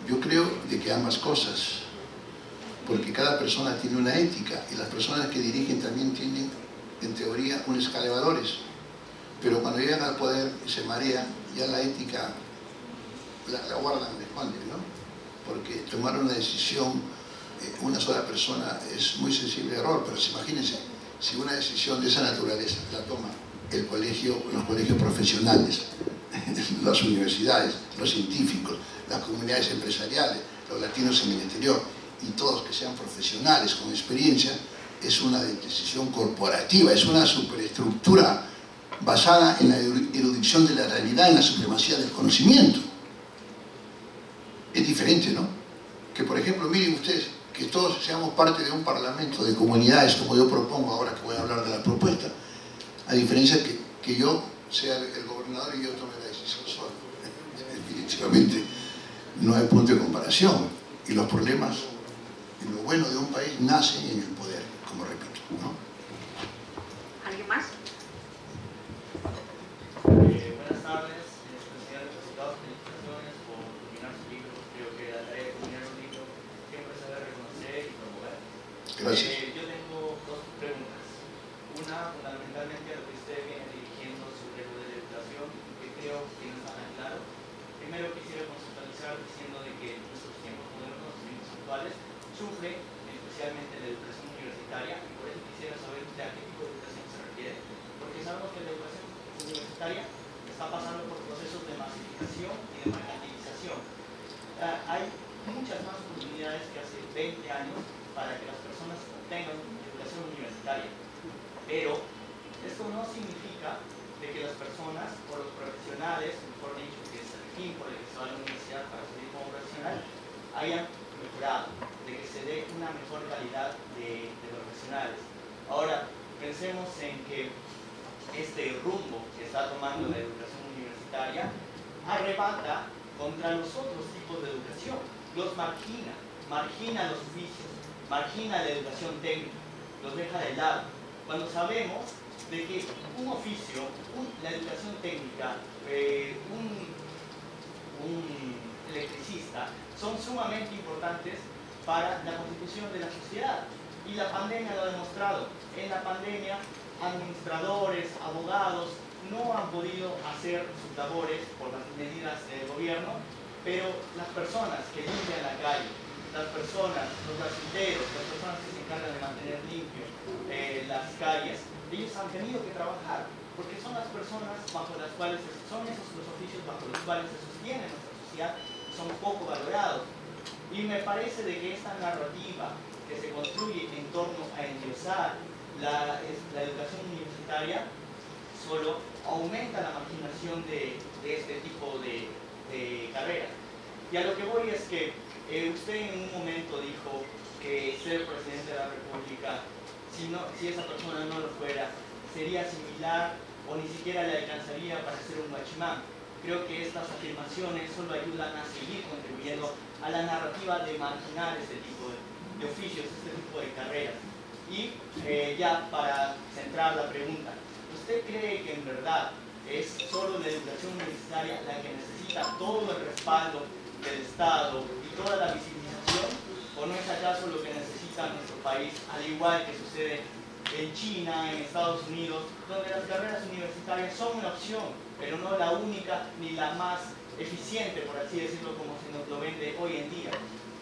Yo creo de que ambas cosas, porque cada persona tiene una ética y las personas que dirigen también tienen, en teoría, una escala de valores. Pero cuando llegan al poder y se marean, ya la ética la guardan, la esconden, ¿no? Porque tomar una decisión, una sola persona, es muy sensible a error, pero imagínense, si una decisión de esa naturaleza la toma los colegios profesionales, las universidades, los científicos, las comunidades empresariales, los latinos en el exterior, y todos que sean profesionales con experiencia, es una decisión corporativa, es una superestructura basada en la erudición de la realidad, en la supremacía del conocimiento. Es diferente, ¿no? Que, por ejemplo, miren ustedes, que todos seamos parte de un parlamento de comunidades, como yo propongo ahora que voy a hablar de la propuesta, a diferencia que yo sea el gobernador y yo tome la decisión solo. Definitivamente no hay punto de comparación. Y los problemas, y lo bueno de un país, nacen en el poder, como repito, ¿no? ¿Alguien más? Buenas tardes, especiales resultados, felicitaciones por terminar su libro. Creo que la tarea de terminar un libro siempre se debe reconocer y promover. Gracias. Yo tengo dos preguntas. Una, fundamentalmente, a lo que usted viene dirigiendo sobre lo de la educación creo que no está tan claro. Primero quisiera conceptualizar diciendo de que nuestros tiempos modernos, los tiempos actuales, sufren especialmente la educación universitaria, y por eso quisiera saber usted a qué tipo de educación se refiere, porque sabemos que la educación universitaria está pasando por procesos de masificación y de mercantilización. Hay muchas más oportunidades que hace 20 años para que las personas obtengan educación universitaria, pero esto no significa de que las personas o los profesionales, mejor dicho, que es el fin por el que se va a la universidad para seguir como profesional, hayan mejorado, de que se dé una mejor calidad de profesionales. Ahora, pensemos en que este rumbo que está tomando la educación universitaria arrebata contra los otros tipos de educación, los margina los oficios, margina la educación técnica, los deja de lado. Cuando sabemos de que un oficio, la educación técnica, un electricista, son sumamente importantes para la constitución de la sociedad. Y la pandemia lo ha demostrado. En la pandemia, administradores, abogados, no han podido hacer sus labores por las medidas del gobierno, pero las personas que limpian la calle, las personas, los basureros, las personas que se encargan de mantener limpio las calles, ellos han tenido que trabajar, porque son las personas bajo las cuales, son esos los oficios bajo los cuales se sostiene nuestra sociedad, son poco valorados. Y me parece de que esta narrativa que se construye en torno a endiosar la educación universitaria solo aumenta la marginación de este tipo de carreras. Y a lo que voy es que usted en un momento dijo que ser presidente de la República, si esa persona no lo fuera, sería similar o ni siquiera le alcanzaría para ser un guachimán. Creo que estas afirmaciones solo ayudan a seguir contribuyendo a la narrativa de marginar este tipo de oficios, este tipo de carreras. Y ya para centrar la pregunta, ¿usted cree que en verdad es solo la educación universitaria la que necesita todo el respaldo del Estado y toda la visibilización? ¿O no es acaso lo que necesita nuestro país, al igual que sucede en China, en Estados Unidos, donde las carreras universitarias son una opción, pero no la única ni la más eficiente, por así decirlo, como se nos lo vende hoy en día,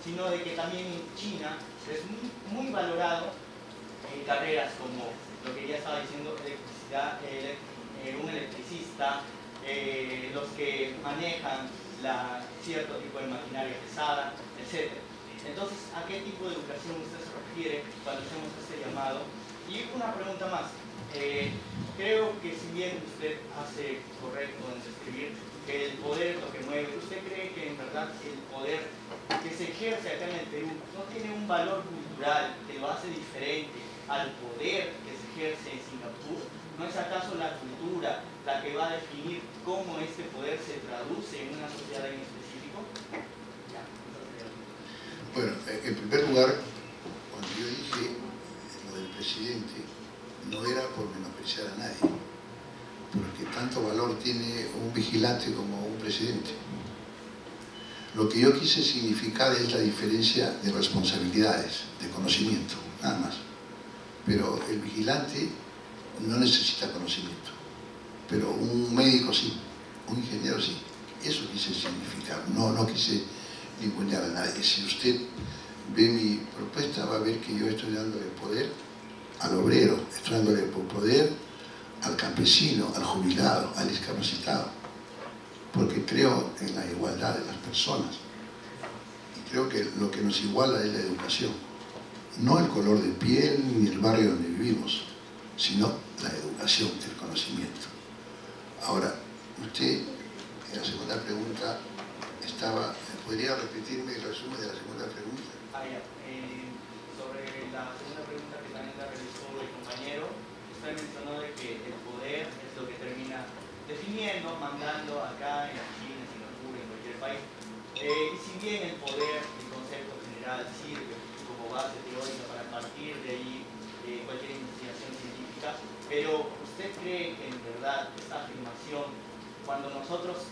sino de que también en China es muy valorado en carreras como lo que ya estaba diciendo, electricidad, un electricista, los que manejan cierto tipo de maquinaria pesada, etc. Entonces, ¿a qué tipo de educación usted se refiere cuando hacemos este llamado? Y una pregunta más. Creo que si bien usted hace correcto en describir que el poder es lo que mueve, ¿usted cree que en verdad el poder que se ejerce acá en el Perú no tiene un valor cultural que lo hace diferente al poder que se ejerce en Singapur? ¿No es acaso la cultura la que va a definir cómo este poder se traduce en una sociedad en específico? Bueno, en primer lugar, cuando yo dije lo del presidente, no era por menospreciar a nadie, porque tanto valor tiene un vigilante como un presidente. Lo que yo quise significar es la diferencia de responsabilidades, de conocimiento, nada más. Pero el vigilante no necesita conocimiento, pero un médico sí, un ingeniero sí. Eso quise significar, no quise ningunear a nadie. Si usted ve mi propuesta, va a ver que yo estoy dándole poder al obrero, estoy dándole poder al campesino, al jubilado, al discapacitado, porque creo en la igualdad de las personas. Y creo que lo que nos iguala es la educación, no el color de piel ni el barrio donde vivimos, sino la educación, el conocimiento. Ahora, usted, en la segunda pregunta, ¿podría repetirme el resumen de la segunda pregunta? Sobre la segunda pregunta que también la realizó el compañero, usted mencionó de que el poder es lo que termina definiendo, mandando acá en China, en Singapur, en cualquier país. Y si bien el poder, el concepto general, sirve como base teórica para partir de ahí cualquier investigación científica, pero ¿usted cree que en verdad esta afirmación, cuando nosotros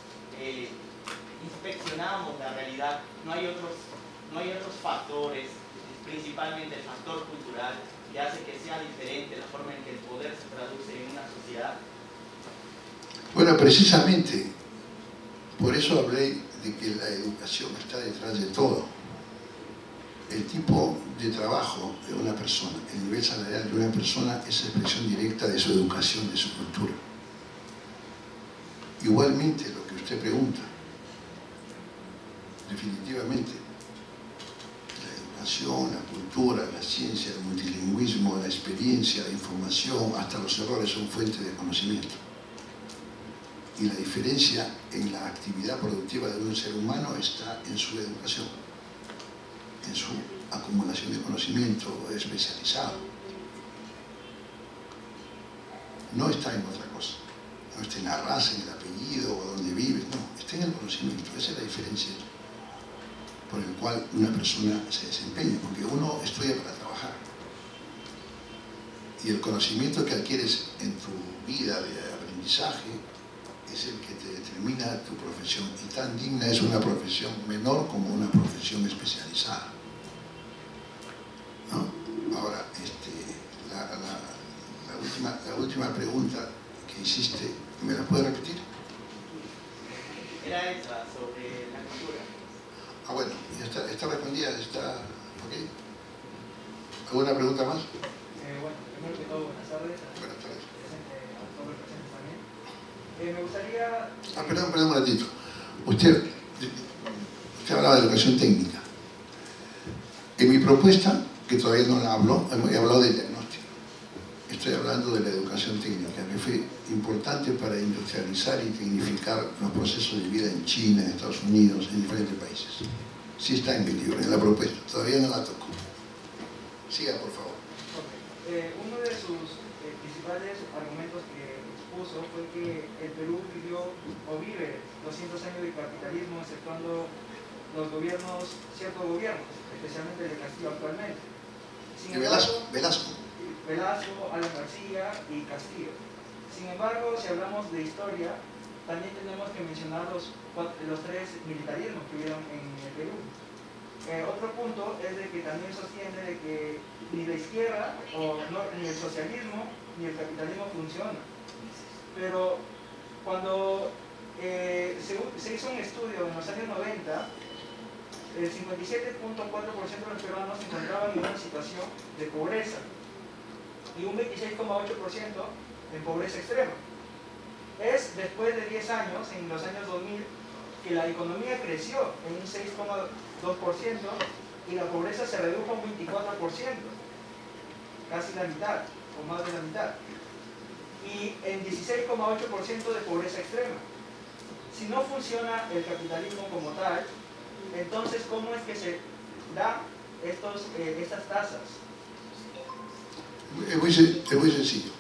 inspeccionamos la realidad, no hay otros factores, principalmente el factor cultural, que hace que sea diferente la forma en que el poder se traduce en una sociedad? Bueno, precisamente Por eso hablé de que la educación está detrás de todo. El tipo de trabajo de una persona, el nivel salarial de una persona es expresión directa de su educación, de su cultura. Igualmente lo que usted pregunta, definitivamente, la educación, la cultura, la ciencia, el multilingüismo, la experiencia, la información, hasta los errores son fuente de conocimiento. Y la diferencia en la actividad productiva de un ser humano está en su educación, en su acumulación de conocimiento especializado. No está en otra cosa, no está en la raza, en el apellido o donde vive, no, está en el conocimiento. Esa es la diferencia por el cual una persona se desempeña, porque uno estudia para trabajar. Y el conocimiento que adquieres en tu vida de aprendizaje es el que te determina tu profesión, y tan digna es una profesión menor como una profesión especializada, ¿no? Ahora, la última pregunta que hiciste, ¿me la puedes repetir? Era esa, sobre la cultura. Ah, bueno, ya está respondida, está ok. ¿Alguna pregunta más? Bueno, primero que todo, buenas tardes. Buenas tardes. A todos los presentes también. Me gustaría... Perdón un ratito. Usted hablaba de educación técnica. En mi propuesta, que todavía no la hablo, he hablado de diagnóstico. Estoy hablando de la educación técnica, que fue importante para industrializar y tecnificar los procesos de vida en China, en Estados Unidos, en diferentes países. Sí está en mi libro, en la propuesta. Todavía no la toco. Siga, por favor. Uno de sus principales argumentos que expuso fue que el Perú vivió o vive 200 años de capitalismo, exceptuando los gobiernos, ciertos gobiernos, especialmente el de Castillo actualmente. Sin embargo, Velasco, Alan García y Castillo. Sin embargo, si hablamos de historia, también tenemos que mencionar los tres militarismos que hubieron en el Perú. Otro punto es de que también sostiene de que ni la izquierda, ni el socialismo, ni el capitalismo funciona. Pero cuando se hizo un estudio en los años 90, el 57.4% de los peruanos se encontraban en una situación de pobreza y un 26.8% en pobreza extrema. Es después de 10 años, en los años 2000, que la economía creció en un 6.2% y la pobreza se redujo a un 24%, casi la mitad, o más de la mitad, y en 16.8% de pobreza extrema. Si no funciona el capitalismo como tal, entonces ¿cómo es que se da estas tasas? Es muy sencillo.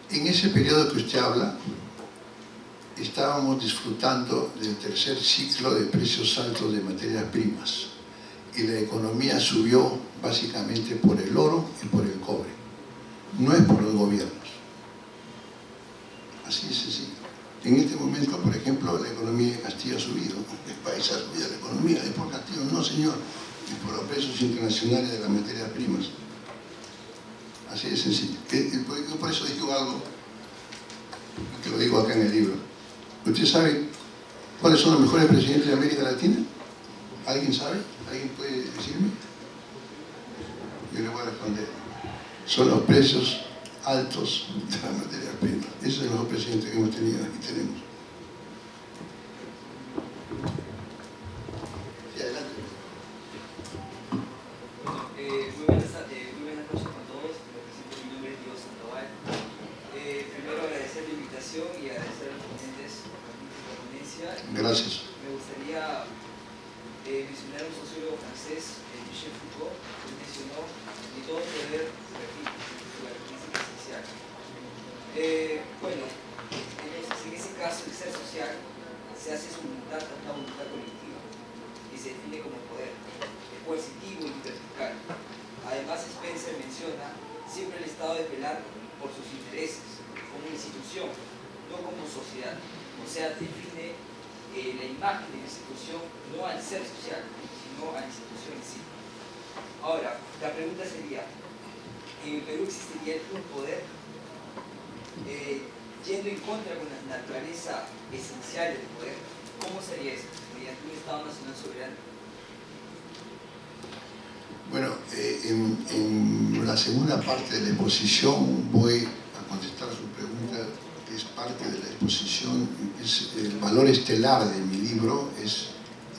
En ese periodo que usted habla, estábamos disfrutando del tercer ciclo de precios altos de materias primas y la economía subió básicamente por el oro y por el cobre, no es por los gobiernos. Así es sencillo. En este momento, por ejemplo, la economía de Castillo ha subido, el país ha subido la economía, es por Castillo, no señor, es por los precios internacionales de las materias primas. Así de sencillo. Yo por eso digo algo, que lo digo acá en el libro. ¿Usted sabe cuáles son los mejores presidentes de América Latina? ¿Alguien sabe? ¿Alguien puede decirme? Yo le voy a responder. Son los precios altos de las materias primas. Ese es el mejor presidente que hemos tenido y tenemos. Sí, adelante. Muy buenas noches a todos. Me presento, mi nombre es Diego Sandoval. Primero agradecer la invitación y agradecer a los ponentes por la ponencia. Gracias. Me gustaría mencionar a un sociólogo francés, Michel Foucault, que mencionó que todo poder repite su característica esencial. Bueno, en ese caso el ser social se hace su voluntad a una voluntad colectiva y se define como poder. Es coercitivo y vertical. Además, Spencer menciona siempre el estado de velar por sus intereses, como institución, no como sociedad. O sea, define la imagen de la institución no al ser social, sino a la institución en sí. Ahora, la pregunta sería, ¿en el Perú existiría un poder? yendo en contra con la naturaleza esencial del poder, ¿cómo sería eso? Mediante un Estado nacional soberano. Bueno, en la segunda parte de la exposición voy a contestar su pregunta. Es parte de la exposición, es el valor estelar de mi libro, es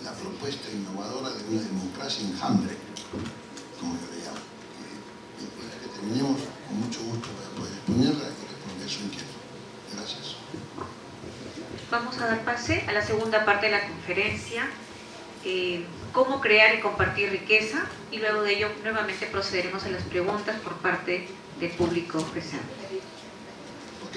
la propuesta innovadora de una democracia enjambre, como yo le llamo. Después de que terminemos, con mucho gusto para poder exponerla y responder su inquietud. Gracias. Vamos a dar pase a la segunda parte de la conferencia, cómo crear y compartir riqueza, y luego de ello nuevamente procederemos a las preguntas por parte del público presente. Ok.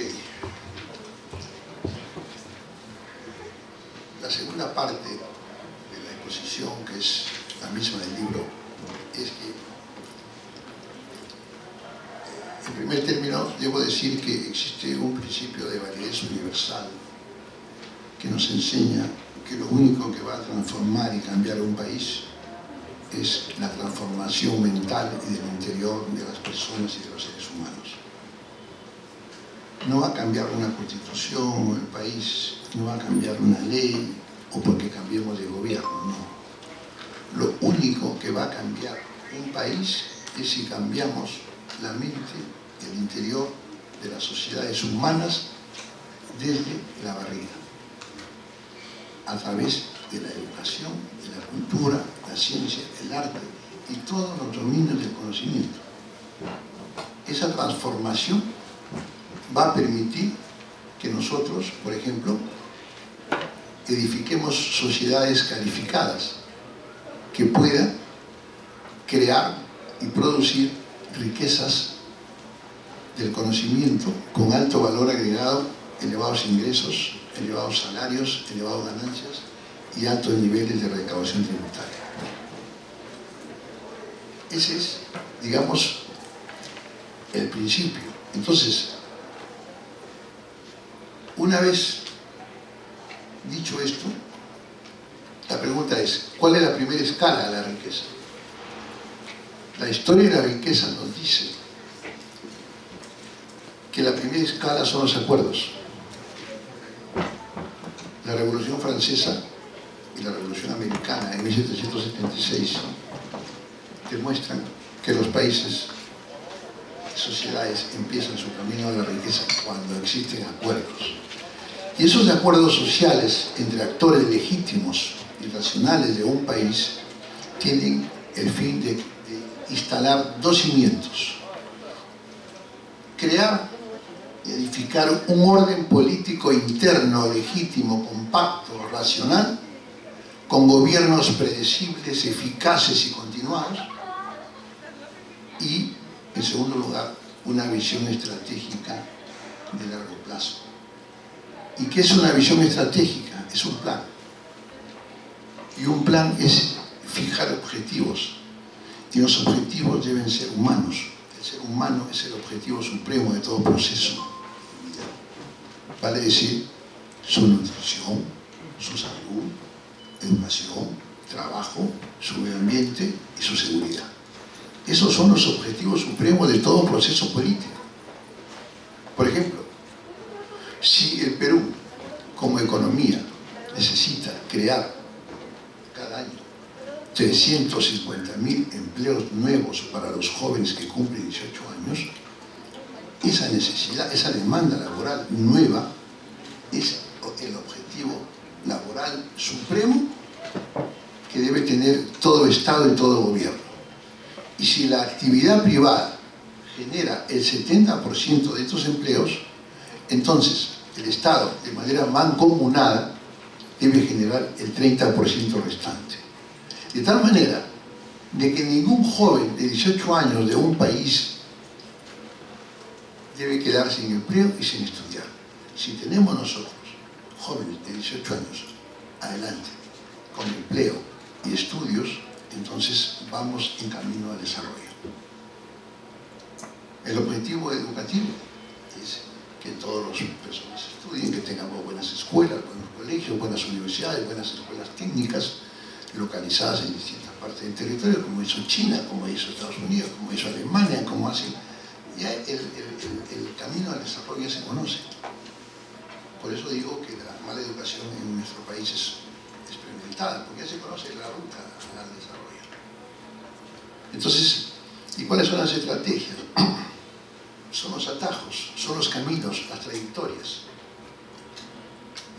La segunda parte de la exposición, que es la misma del libro, es que, en primer término, debo decir que existe un principio de validez universal que nos enseña que lo único que va a transformar y cambiar un país es la transformación mental y del interior de las personas y de los seres humanos. No va a cambiar una constitución o el país, no va a cambiar una ley o porque cambiemos de gobierno, no. Lo único que va a cambiar un país es si cambiamos la mente, el interior de las sociedades humanas desde la barriga, a través de la educación, de la cultura, la ciencia, el arte y todos los dominios del conocimiento. Esa transformación va a permitir que nosotros, por ejemplo, edifiquemos sociedades calificadas que puedan crear y producir riquezas del conocimiento con alto valor agregado, elevados ingresos, elevados salarios, elevadas ganancias y altos niveles de recaudación tributaria. Ese es, digamos, el principio. Entonces, una vez dicho esto, la pregunta es, ¿cuál es la primera escala de la riqueza? La historia de la riqueza nos dice que la primera escala son los acuerdos. La Revolución Francesa y la Revolución Americana en 1776 demuestran que los países, sociedades, empiezan su camino a la riqueza cuando existen acuerdos. Y esos acuerdos sociales entre actores legítimos y racionales de un país tienen el fin de instalar dos cimientos: crear y edificar un orden político interno, legítimo, compacto, racional, con gobiernos predecibles, eficaces y continuados, y, en segundo lugar, una visión estratégica de largo plazo. ¿Y qué es una visión estratégica? Es un plan. Y un plan es fijar objetivos. Y los objetivos deben ser humanos. El ser humano es el objetivo supremo de todo proceso de vida. Vale decir, su nutrición, su salud, educación, trabajo, su medio ambiente y su seguridad. Esos son los objetivos supremos de todo proceso político. Por ejemplo, si el Perú, como economía, necesita crear cada año 350.000 empleos nuevos para los jóvenes que cumplen 18 años, esa necesidad, esa demanda laboral nueva es el objetivo laboral supremo que debe tener todo Estado y todo gobierno. Y si la actividad privada genera el 70% de estos empleos, entonces el Estado, de manera mancomunada, debe generar el 30% restante. De tal manera de que ningún joven de 18 años de un país debe quedar sin empleo y sin estudiar. Si tenemos nosotros jóvenes de 18 años adelante con empleo y estudios, entonces vamos en camino al desarrollo. El objetivo educativo es que todas las personas estudien, que tengamos buenas escuelas, buenos colegios, buenas universidades, buenas escuelas técnicas localizadas en distintas partes del territorio, como hizo China, como hizo Estados Unidos, como hizo Alemania, como hace... Ya el camino al desarrollo ya se conoce. Por eso digo que la mala educación en nuestro país es experimental, porque ya se conoce la ruta al desarrollo. Entonces, ¿y cuáles son las estrategias? Son los atajos, son los caminos, las trayectorias.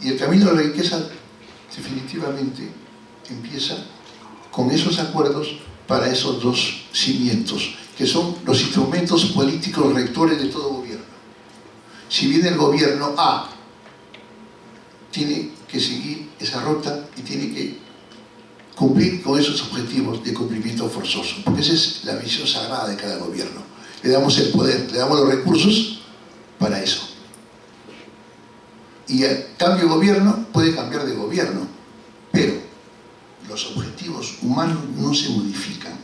Y el camino de la riqueza definitivamente empieza con esos acuerdos para esos dos cimientos, que son los instrumentos políticos rectores de todo gobierno. Si bien el gobierno A tiene que seguir esa ruta y tiene que cumplir con esos objetivos de cumplimiento forzoso, porque esa es la visión sagrada de cada gobierno. Le damos el poder, le damos los recursos para eso. Y el cambio de gobierno puede cambiar de gobierno, pero los objetivos humanos no se modifican.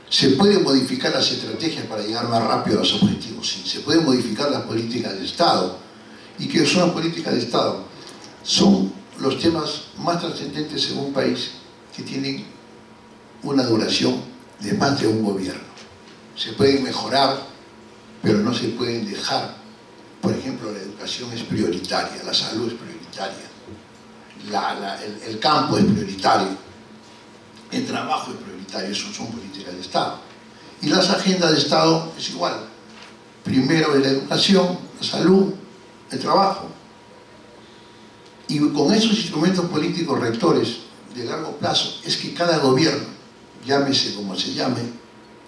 Se pueden modificar las estrategias para llegar más rápido a los objetivos, sí. Se pueden modificar las políticas de Estado. ¿Y qué son las políticas de Estado? Son los temas más trascendentes en un país que tienen una duración de más de un gobierno. Se pueden mejorar, pero no se pueden dejar. Por ejemplo, la educación es prioritaria, la salud es prioritaria, el campo es prioritario, el trabajo es prioritario, eso son políticas de Estado. Y las agendas de Estado es igual. Primero es la educación, la salud, el trabajo. Y con esos instrumentos políticos rectores de largo plazo es que cada gobierno, llámese como se llame,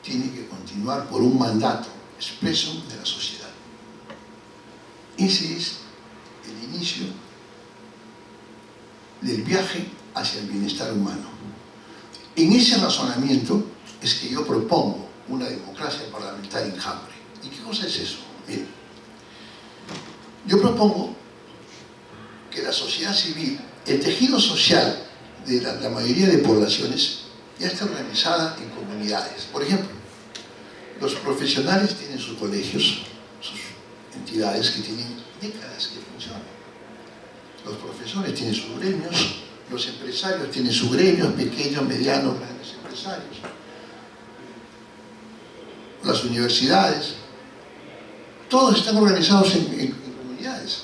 tiene que continuar por un mandato expreso de la sociedad. Ese es el inicio del viaje hacia el bienestar humano. En ese razonamiento es que yo propongo una democracia parlamentaria enjambre. ¿Y qué cosa es eso? Miren, yo propongo que la sociedad civil, el tejido social de la mayoría de poblaciones, ya está organizada en comunidades. Por ejemplo, los profesionales tienen sus colegios, sus entidades que tienen décadas que funcionan. Los profesores tienen sus gremios, los empresarios tienen sus gremios, pequeños, medianos, grandes empresarios. Las universidades, todos están organizados en comunidades.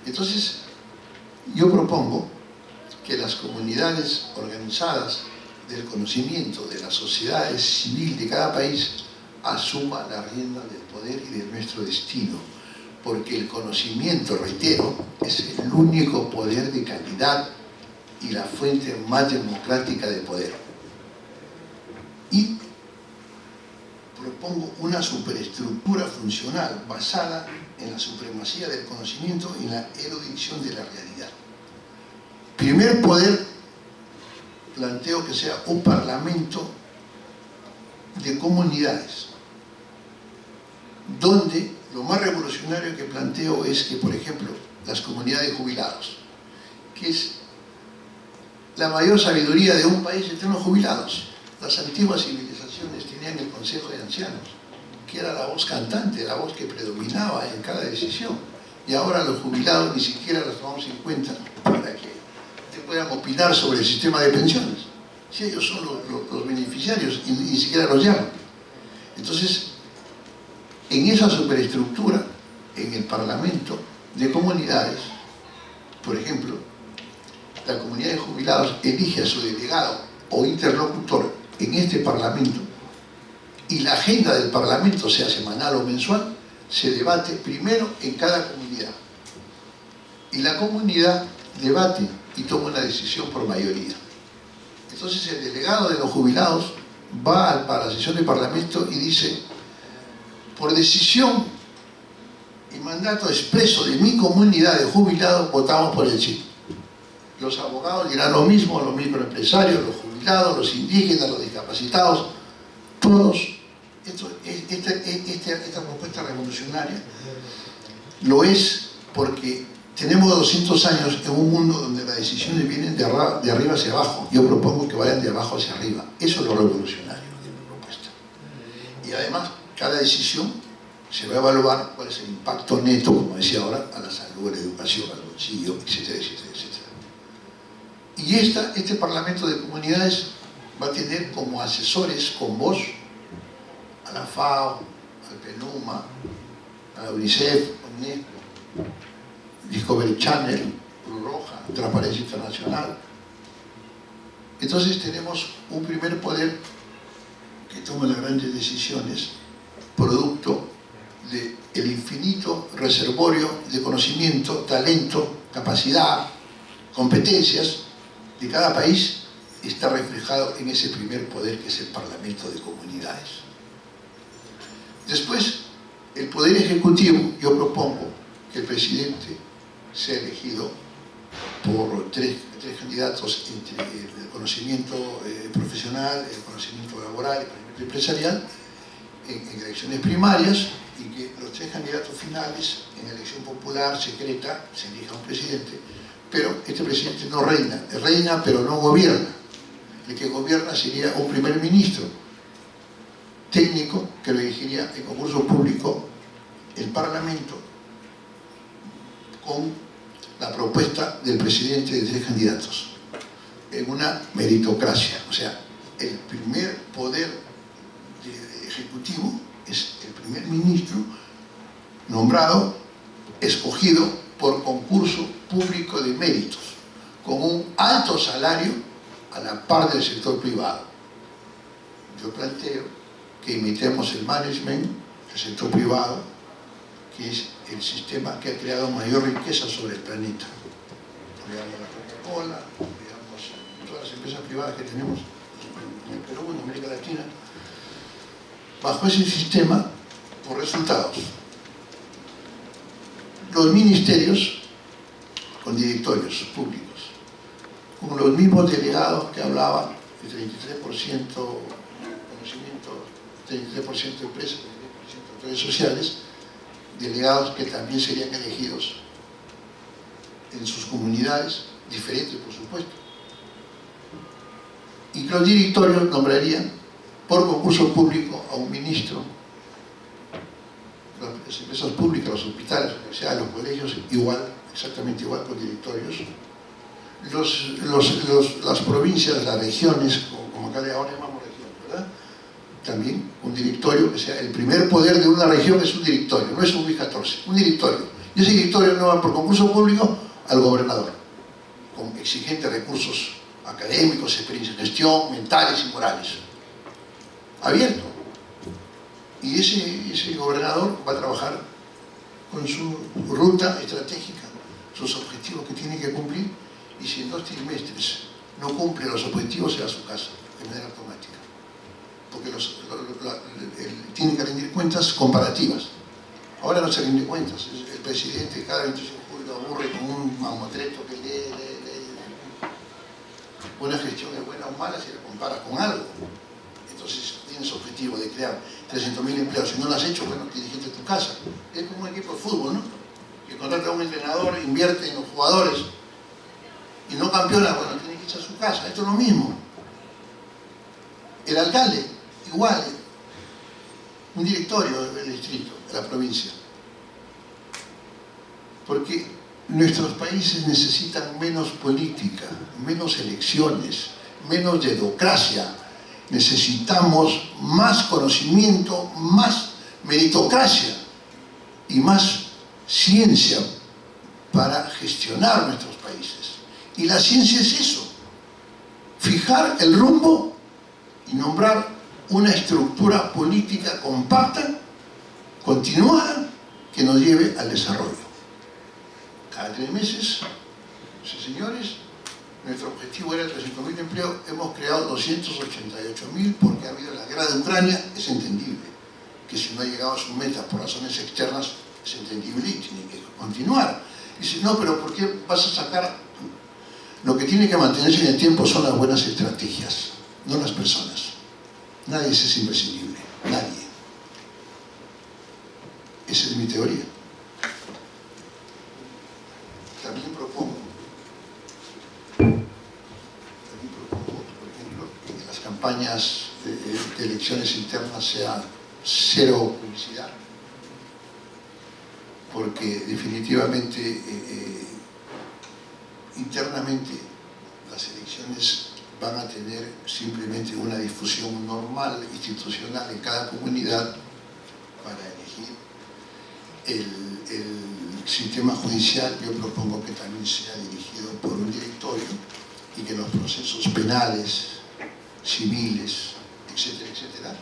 Entonces, yo propongo que las comunidades organizadas del conocimiento de la sociedad civil de cada país asuma la rienda del poder y de nuestro destino, porque el conocimiento, reitero, es el único poder de calidad y la fuente más democrática de poder. Y propongo una superestructura funcional basada en la supremacía del conocimiento y en la erudición de la realidad. Primer poder, planteo que sea un parlamento de comunidades, donde lo más revolucionario que planteo es que, por ejemplo, las comunidades de jubilados, que es la mayor sabiduría de un país, están los jubilados. Las antiguas civilizaciones tenían el Consejo de Ancianos, que era la voz cantante, la voz que predominaba en cada decisión. Y ahora los jubilados ni siquiera los tomamos en cuenta para que puedan opinar sobre el sistema de pensiones. Si ellos son los beneficiarios y ni siquiera los llaman. Entonces, en esa superestructura, en el Parlamento de comunidades, por ejemplo, la comunidad de jubilados elige a su delegado o interlocutor en este Parlamento y la agenda del Parlamento, sea semanal o mensual, se debate primero en cada comunidad. Y la comunidad debate y toma una decisión por mayoría. Entonces el delegado de los jubilados va para la sesión del Parlamento y dice: por decisión y mandato expreso de mi comunidad de jubilados, votamos por el sí. Los abogados dirán lo mismo, los microempresarios, los jubilados, los indígenas, los discapacitados, todos. Esta propuesta revolucionaria lo es porque tenemos 200 años en un mundo donde las decisiones vienen de arriba hacia abajo. Yo propongo que vayan de abajo hacia arriba. Eso es lo revolucionario de mi propuesta. Y además, cada decisión se va a evaluar cuál es el impacto neto, como decía ahora, a la salud, a la educación, al bolsillo, etcétera, etcétera, etcétera. Y este Parlamento de Comunidades va a tener como asesores con voz a la FAO, al PNUMA, a la UNICEF, a UNESCO, Discovery Channel, Cruz Roja, Transparencia Internacional. Entonces tenemos un primer poder que toma las grandes decisiones, producto del infinito reservorio de conocimiento, talento, capacidad, competencias de cada país, está reflejado en ese primer poder que es el Parlamento de Comunidades. Después, el Poder Ejecutivo, yo propongo que el presidente sea elegido por tres candidatos entre el conocimiento profesional, el conocimiento laboral y el conocimiento empresarial en elecciones primarias, y que los tres candidatos finales en elección popular, secreta, se elija un presidente, pero este presidente no reina, reina pero no gobierna. El que gobierna sería un primer ministro técnico que lo elegiría en concurso público el Parlamento con la propuesta del presidente de tres candidatos en una meritocracia. O sea, el primer poder ejecutivo es el primer ministro nombrado, escogido por concurso público de méritos, con un alto salario a la par del sector privado. Yo planteo que imitemos el management del sector privado, que es el sistema que ha creado mayor riqueza sobre el planeta. Veamos la Coca-Cola, veamos todas las empresas privadas que tenemos en el Perú, en América Latina. Bajo ese sistema, por resultados, los ministerios con directorios públicos, con los mismos delegados que hablaba, el 33% conocimiento, 33% de empresas, 33% de redes sociales, delegados que también serían elegidos en sus comunidades, diferentes por supuesto, y que los directorios nombrarían por concurso público a un ministro. Las empresas públicas, los hospitales, las universidades, los colegios, igual, exactamente igual con directorios. Las provincias, las regiones, como acá ahora llamamos región, ¿verdad? También un directorio que sea el primer poder de una región, es un directorio, no es un BIS-14, un directorio. Y ese directorio no va por concurso público al gobernador, con exigentes recursos académicos, experiencia de gestión, mentales y morales. Abierto. Y ese gobernador va a trabajar con su ruta estratégica, sus objetivos que tiene que cumplir, y si en 2 trimestres no cumple los objetivos, se va a su casa de manera automática. Porque tienen que rendir cuentas comparativas. Ahora no se rinde cuentas. El presidente cada 25 de julio aburre con un mamotreto que lee. Una gestión es buena o mala si la comparas con algo. Entonces tienes objetivo de crear 300.000 empleos. Si no lo has hecho, bueno, dirigiste tu casa. Es como un equipo de fútbol, ¿no? Que contrata a un entrenador, invierte en los jugadores y no campeona, bueno, tiene que irse a su casa. Esto es lo mismo. El alcalde, igual. Un directorio del distrito, de la provincia. Porque nuestros países necesitan menos política, menos elecciones, menos dedocracia. Necesitamos más conocimiento, más meritocracia y más ciencia para gestionar nuestros países. Y la ciencia es eso, fijar el rumbo y nombrar una estructura política compacta, continuada, que nos lleve al desarrollo. Cada 3 meses, señores, nuestro objetivo era 300.000 empleos, hemos creado 288.000 porque ha habido la guerra de Ucrania. Es entendible que si no ha llegado a su meta por razones externas, es entendible y tiene que continuar. Dice, no, pero ¿por qué vas a sacar? Lo que tiene que mantenerse en el tiempo son las buenas estrategias, no las personas. Nadie es imprescindible, nadie. Esa es mi teoría. También propongo, por ejemplo, que en las campañas de elecciones internas sea 0 publicidad, porque definitivamente internamente las elecciones van a tener simplemente una difusión normal, institucional en cada comunidad para elegir el sistema judicial yo propongo que también sea dirigido por un directorio y que los procesos penales, civiles, etcétera, etcétera,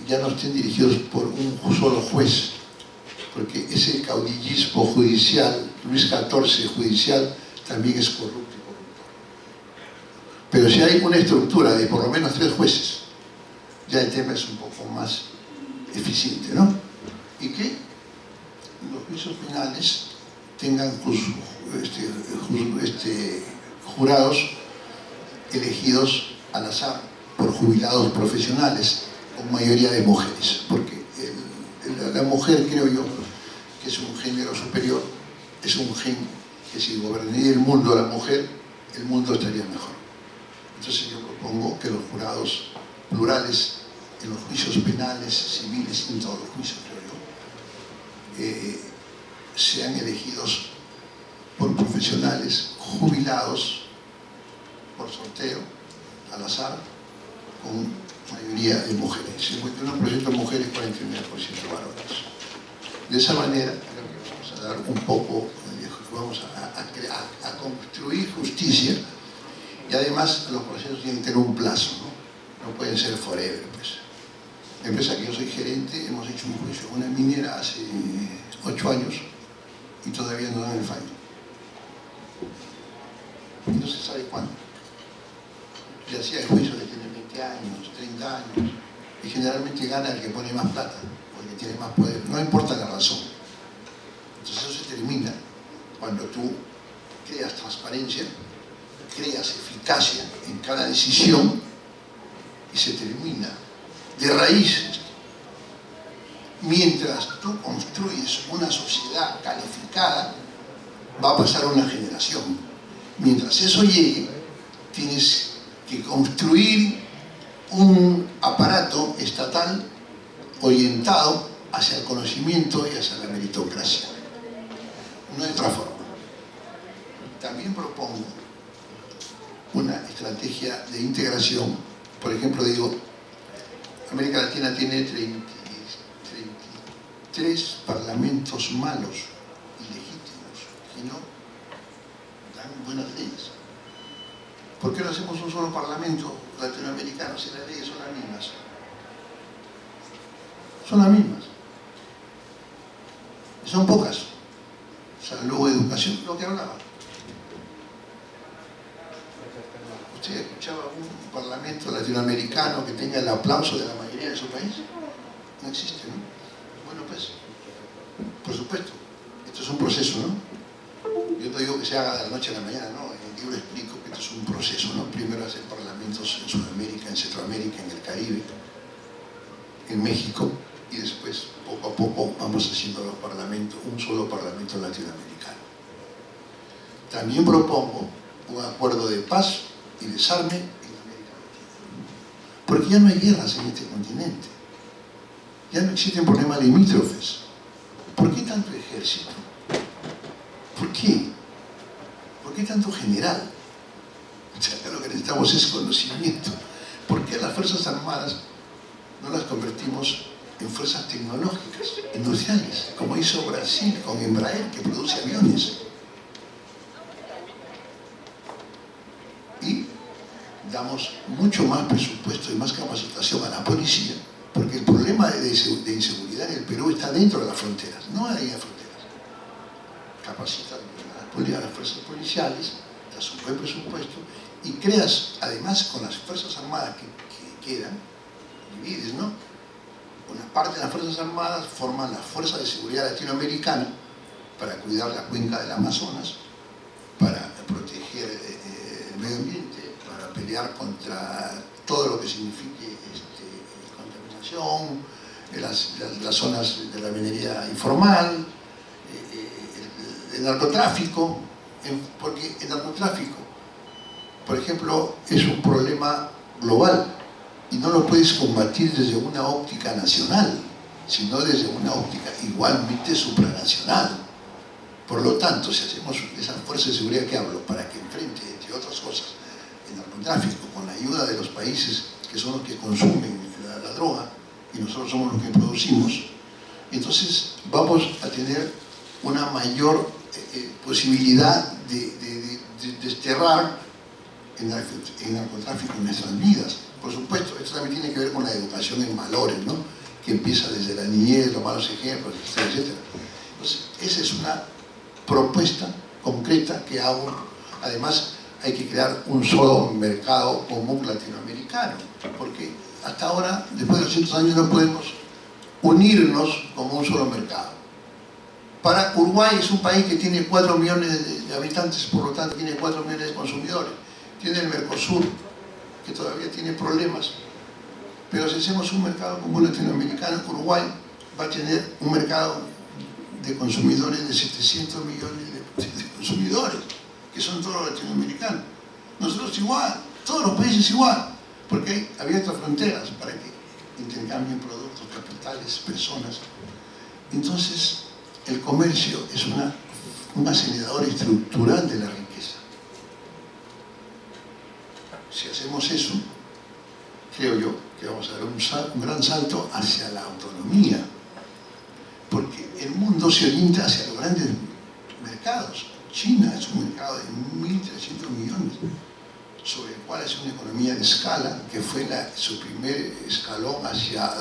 ya no estén dirigidos por un solo juez, porque ese caudillismo judicial, Luis XIV judicial, también es corrupto y corruptor. Pero si hay una estructura de por lo menos 3 jueces, ya el tema es un poco más eficiente, ¿no? Y que los juicios penales tengan jurados elegidos al azar por jubilados profesionales, con mayoría de mujeres, porque la mujer, creo yo, que es un género superior, es un gen que si gobernaría el mundo la mujer, el mundo estaría mejor. Entonces yo propongo que los jurados plurales en los juicios penales, civiles, en todos los juicios, creo yo, sean elegidos por profesionales jubilados por sorteo, al azar, con mayoría de mujeres, 51% mujeres, 49% varones. De esa manera, creo que vamos a dar un poco, vamos a construir justicia, y además los procesos tienen que tener un plazo, ¿no? No pueden ser forever, pues. La empresa que yo soy gerente, hemos hecho un juicio a una minera hace 8 años y todavía no dan el fallo. Y no se sabe cuándo. Se hacía el juicio que tiene 20 años, 30 años, y generalmente gana el que pone más plata, o el que tiene más poder, no importa la razón. Entonces eso se termina cuando tú creas transparencia, creas eficacia en cada decisión, y se termina de raíz. Mientras tú construyes una sociedad calificada, va a pasar una generación. Mientras eso llegue, tienes que construir un aparato estatal orientado hacia el conocimiento y hacia la meritocracia. No hay otra forma. También propongo una estrategia de integración. Por ejemplo, digo, América Latina tiene 33 parlamentos malos, ilegítimos, que no dan buenas leyes. ¿Por qué no hacemos un solo parlamento latinoamericano si las leyes son las mismas? Son las mismas. Son pocas. Salud, educación, lo que hablaba. ¿Usted escuchaba un parlamento latinoamericano que tenga el aplauso de la mayoría de su país? No existe, ¿no? Bueno, pues, por supuesto, esto es un proceso, ¿no? Yo no digo que se haga de la noche a la mañana, ¿no? En el libro explico que esto es un proceso, ¿no? Primero hacer parlamentos en Sudamérica, en Centroamérica, en el Caribe, en México, y después, poco a poco, vamos haciendo los parlamentos, un solo parlamento latinoamericano. También propongo un acuerdo de paz y desarme en América Latina. Porque ya no hay guerras en este continente. Ya no existen problemas limítrofes. ¿Por qué tanto ejército? ¿Por qué? ¿Por qué tanto general? O sea, acá lo que necesitamos es conocimiento. ¿Por qué las Fuerzas Armadas no las convertimos en fuerzas tecnológicas, industriales, como hizo Brasil con Embraer, que produce aviones? Y damos mucho más presupuesto y más capacitación a la policía, porque el problema de inseguridad en el Perú está dentro de las fronteras, no hay fronteras. Capacita a las fuerzas policiales, das un buen presupuesto y creas, además, con las Fuerzas Armadas que quedan, divides, ¿no? Una parte de las Fuerzas Armadas forman la Fuerza de Seguridad Latinoamericana para cuidar la cuenca del Amazonas, para proteger el medio ambiente, para pelear contra todo lo que signifique contaminación, las zonas de la minería informal, el narcotráfico, porque el narcotráfico, por ejemplo, es un problema global y no lo puedes combatir desde una óptica nacional, sino desde una óptica igualmente supranacional. Por lo tanto, si hacemos esa fuerza de seguridad que hablo para que enfrente, entre otras cosas, el narcotráfico con la ayuda de los países que son los que consumen la droga y nosotros somos los que producimos, Entonces vamos a tener una mayor posibilidad de desterrar el narcotráfico en nuestras vidas. Por supuesto, esto también tiene que ver con la educación en valores, ¿no? Que empieza desde la niñez, los malos ejemplos, etcétera, etcétera. Entonces, esa es una propuesta concreta que hago. Además, hay que crear un solo mercado común latinoamericano, porque hasta ahora, después de 200 años, no podemos unirnos como un solo mercado. Para Uruguay es un país que tiene 4 millones de habitantes, por lo tanto tiene 4 millones de consumidores. Tiene el Mercosur, que todavía tiene problemas. Pero si hacemos un mercado común latinoamericano, Uruguay va a tener un mercado de consumidores de 700 millones de consumidores, que son todos los latinoamericanos. Nosotros igual, todos los países igual, porque hay abiertas fronteras para que intercambien productos, capitales, personas. Entonces, el comercio es un acelerador estructural de la riqueza. Si hacemos eso, creo yo que vamos a dar un gran salto hacia la autonomía, porque el mundo se orienta hacia los grandes mercados. China es un mercado de 1.300 millones, sobre el cual es una economía de escala, que fue su primer escalón hacia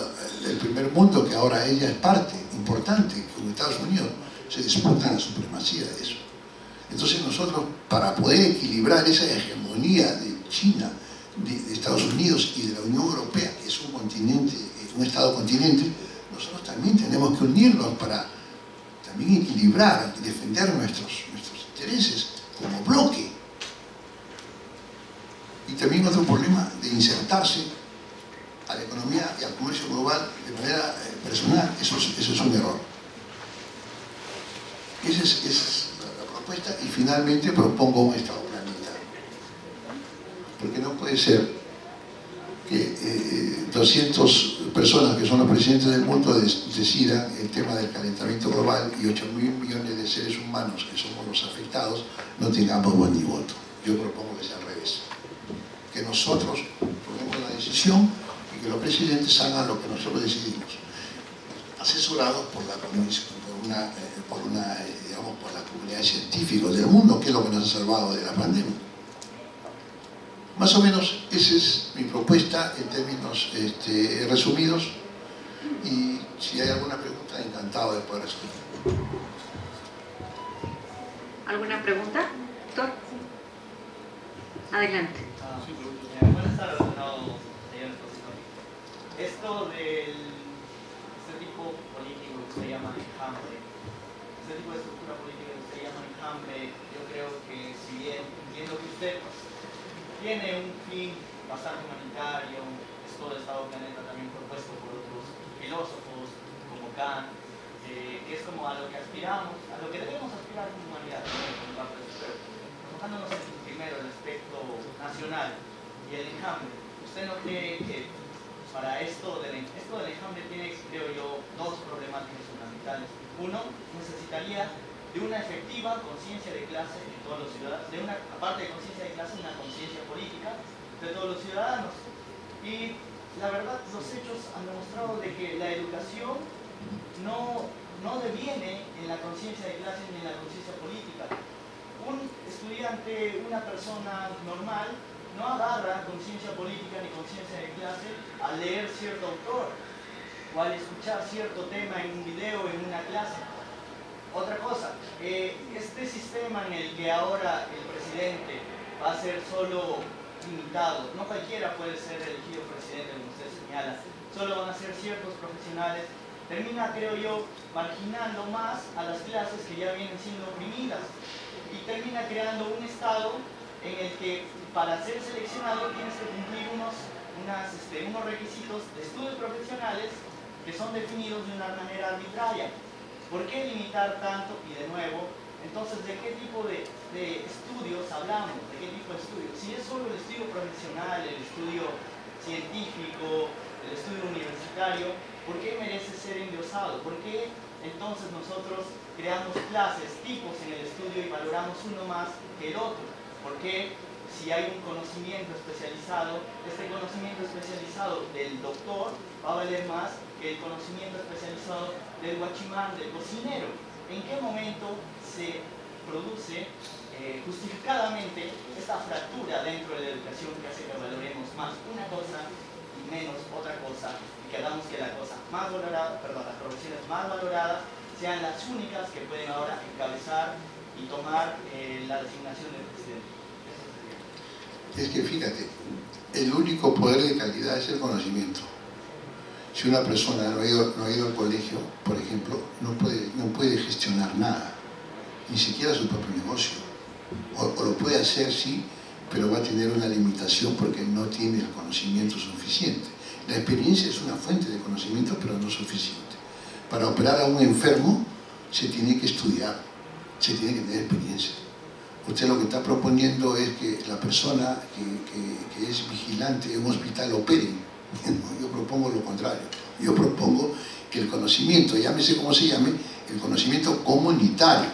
el primer mundo, que ahora ella es parte importante, con Estados Unidos se disputan la supremacía de eso. Entonces nosotros, para poder equilibrar esa hegemonía de China, de Estados Unidos y de la Unión Europea, que es un continente, un Estado continente, nosotros también tenemos que unirnos para también equilibrar y defender nuestros intereses como bloque. Y también otro problema de insertarse a la economía y al comercio global de manera personal, eso es un error. Esa es la propuesta, y finalmente propongo un Estado planetario. Porque no puede ser que 200 personas que son los presidentes del mundo decidan el tema del calentamiento global y 8.000 millones de seres humanos que somos los afectados no tengamos voz ni voto. Yo propongo que sea al revés. Que nosotros tomemos la decisión y que los presidentes hagan lo que nosotros decidimos, asesorados por la comunidad científica del mundo, que es lo que nos ha salvado de la pandemia. Más o menos esa es mi propuesta en términos resumidos, y si hay alguna pregunta, encantado de poder responder. ¿Alguna pregunta, doctor? Adelante. Buenas tardes, señor expositor. Esto del este tipo político que se llama enjambre, este tipo de estructura política que se llama enjambre, yo creo que, si bien entiendo que usted tiene un fin bastante humanitario, es todo el Estado planeta también propuesto por otros filósofos como Kant, que es como a lo que aspiramos, a lo que debemos aspirar como humanidad, enfocándonos primero el aspecto nacional y el enjambre. ¿Usted no cree que para esto del enjambre tiene, creo yo, dos problemáticas fundamentales? Uno, necesitaría de una efectiva conciencia de clase de todos los ciudadanos, aparte de conciencia de clase, una conciencia política de todos los ciudadanos. Y la verdad, los hechos han demostrado de que la educación no deviene en la conciencia de clase ni en la conciencia política. Un estudiante, una persona normal, no agarra conciencia política ni conciencia de clase al leer cierto autor o al escuchar cierto tema en un video, en una clase. Otra cosa, este sistema en el que ahora el presidente va a ser solo limitado, no cualquiera puede ser elegido presidente, como usted señala, solo van a ser ciertos profesionales, termina, creo yo, marginando más a las clases que ya vienen siendo oprimidas, y termina creando un estado en el que para ser seleccionado tienes que cumplir unos requisitos de estudios profesionales que son definidos de una manera arbitraria. ¿Por qué limitar tanto? Y de nuevo, entonces, ¿de qué tipo de estudios hablamos? ¿De qué tipo de estudios? Si es solo el estudio profesional, el estudio científico, el estudio universitario, ¿por qué merece ser endiosado? ¿Por qué entonces nosotros creamos clases, tipos en el estudio y valoramos uno más que el otro? ¿Por qué si hay un conocimiento especializado, este conocimiento especializado del doctor va a valer más que el conocimiento especializado pasado del guachimán, del cocinero. ¿En qué momento se produce justificadamente esta fractura dentro de la educación que hace que valoremos más una cosa y menos otra cosa, y que hagamos que la cosa más valorada, perdón, las profesiones más valoradas sean las únicas que pueden ahora encabezar y tomar la designación del presidente? Es que fíjate, el único poder de calidad es el conocimiento. Si una persona no ha ido al colegio, por ejemplo, no puede gestionar nada, ni siquiera su propio negocio. O lo puede hacer, sí, pero va a tener una limitación porque no tiene el conocimiento suficiente. La experiencia es una fuente de conocimiento, pero no suficiente. Para operar a un enfermo se tiene que estudiar, se tiene que tener experiencia. Usted lo que está proponiendo es que la persona que es vigilante en un hospital opere. Yo propongo lo contrario. Yo propongo que el conocimiento, llámese como se llame, el conocimiento comunitario.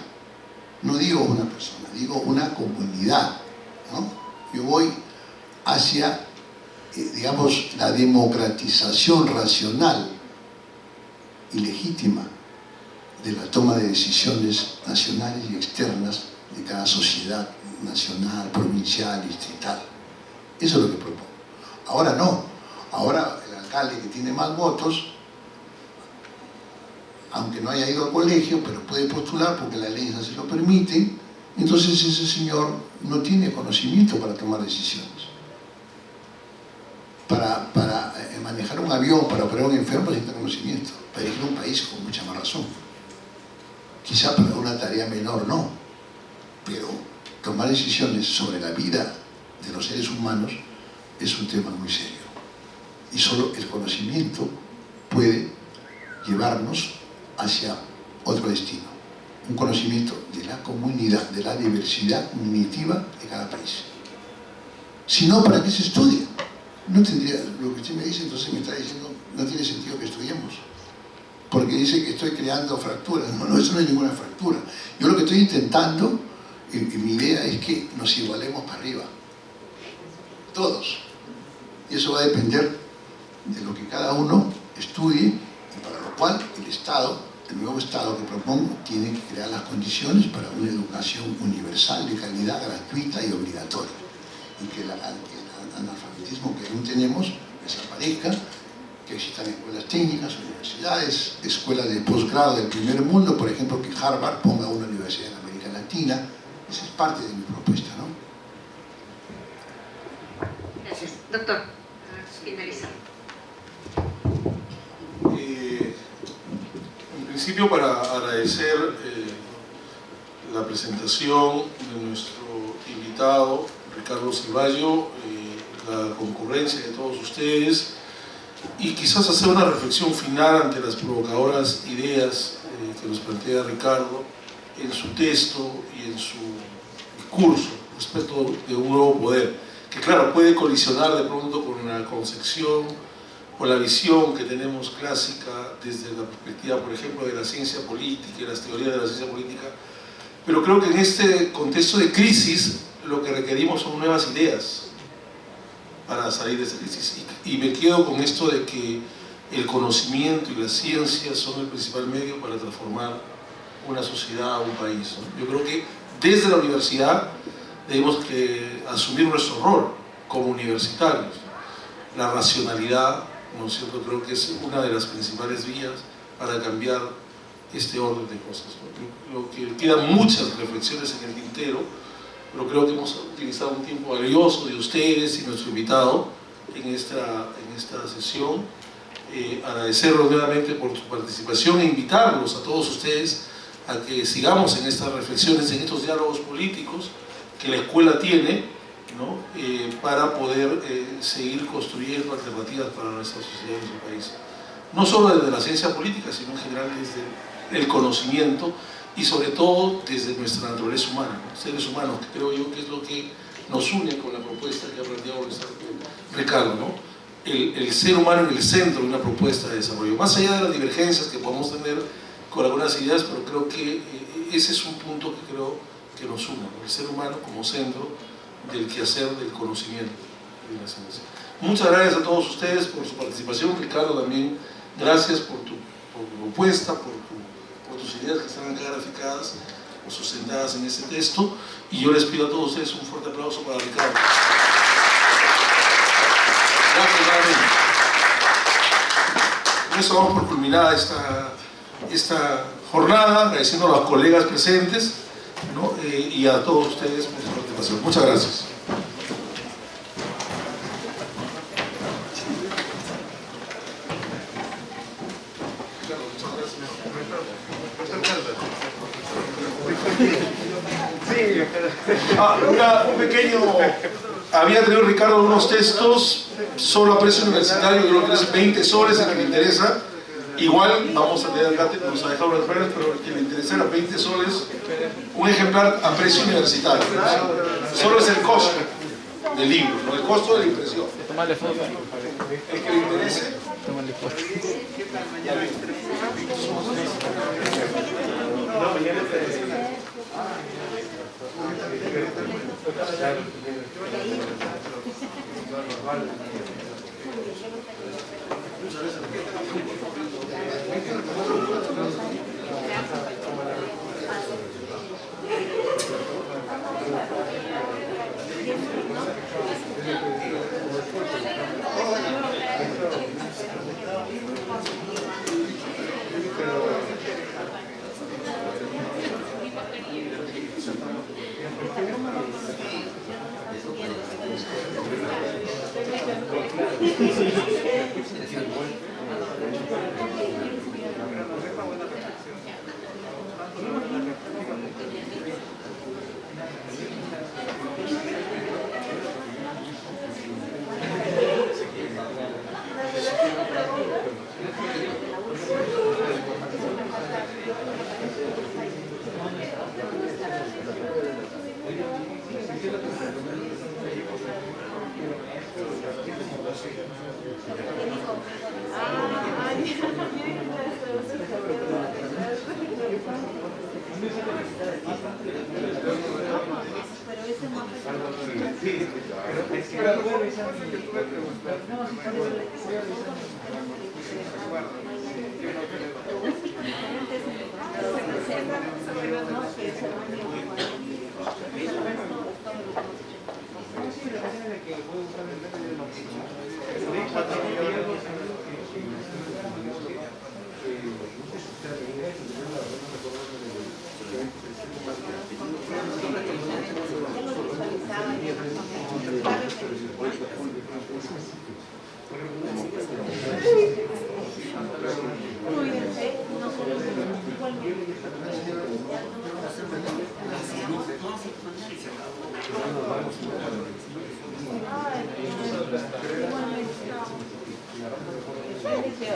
No digo una persona, digo una comunidad, ¿no? Yo voy hacia, digamos, la democratización racional y legítima de la toma de decisiones nacionales y externas de cada sociedad nacional, provincial, distrital. Eso es lo que propongo. Ahora no. Ahora el alcalde que tiene más votos, aunque no haya ido al colegio, pero puede postular porque la ley se lo permite, entonces ese señor no tiene conocimiento para tomar decisiones. Para manejar un avión, para operar a un enfermo, necesita conocimiento. Para dirigir un país, con mucha más razón. Quizá para una tarea menor no, pero tomar decisiones sobre la vida de los seres humanos es un tema muy serio. Y solo el conocimiento puede llevarnos hacia otro destino. Un conocimiento de la comunidad, de la diversidad cognitiva de cada país. Si no, ¿para qué se estudia? No tendría, lo que usted me dice, entonces me está diciendo, no tiene sentido que estudiemos. Porque dice que estoy creando fracturas. No, eso no es ninguna fractura. Yo lo que estoy intentando, y mi idea es que nos igualemos para arriba. Todos. Y eso va a depender de lo que cada uno estudie, y para lo cual el Estado, el nuevo Estado que propongo, tiene que crear las condiciones para una educación universal, de calidad, gratuita y obligatoria. Y que el analfabetismo que aún tenemos desaparezca, que existan escuelas técnicas, universidades, escuelas de posgrado del primer mundo, por ejemplo, que Harvard ponga una universidad en América Latina. Esa es parte de mi propuesta, ¿no? Gracias. Doctor, finalizar. En principio, para agradecer la presentación de nuestro invitado, Ricardo Ceballo, la concurrencia de todos ustedes, y quizás hacer una reflexión final ante las provocadoras ideas que nos plantea Ricardo en su texto y en su discurso respecto de un nuevo poder, que claro, puede colisionar de pronto con la concepción o la visión que tenemos clásica desde la perspectiva, por ejemplo, de la ciencia política y las teorías de la ciencia política, pero creo que en este contexto de crisis lo que requerimos son nuevas ideas para salir de esta crisis. Y me quedo con esto de que el conocimiento y la ciencia son el principal medio para transformar una sociedad o un país, ¿no? Yo creo que desde la universidad debemos que asumir nuestro rol como universitarios. La racionalidad, ¿no es cierto?, creo que es una de las principales vías para cambiar este orden de cosas, ¿no? Lo que quedan muchas reflexiones en el tintero, pero creo que hemos utilizado un tiempo valioso de ustedes y nuestro invitado en esta sesión. Agradecerlos nuevamente por su participación e invitarlos a todos ustedes a que sigamos en estas reflexiones, en estos diálogos políticos que la escuela tiene, ¿no? Para poder seguir construyendo alternativas para nuestra sociedad y nuestro país. No solo desde la ciencia política, sino en general desde el conocimiento y sobre todo desde nuestra naturaleza humana, ¿no? Seres humanos, que creo yo que es lo que nos une con la propuesta que ha planteado Ricardo, ¿no? El ser humano en el centro de una propuesta de desarrollo, más allá de las divergencias que podamos tener con algunas ideas, pero creo que ese es un punto que creo que nos une, ¿no? El ser humano como centro del quehacer del conocimiento de la ciencia. Muchas gracias a todos ustedes por su participación. Ricardo, también gracias por propuesta, por tus ideas que están acá graficadas o sustentadas en este texto, y yo les pido a todos ustedes un fuerte aplauso para Ricardo. Gracias, nuevamente. Con eso vamos por culminada esta jornada, agradeciendo a los colegas presentes, ¿no? Y a todos ustedes por su participación. Muchas gracias. Un pequeño... Había tenido Ricardo unos textos solo a precio universitario, creo que es 20 soles, el que le interesa. Igual vamos a tener acá, nos ha dejado las reglas, pero el que le interesa era 20 soles, un ejemplar a precio universitario. Solo es el costo del libro, no el costo de la impresión. El que le interese. Igualmente.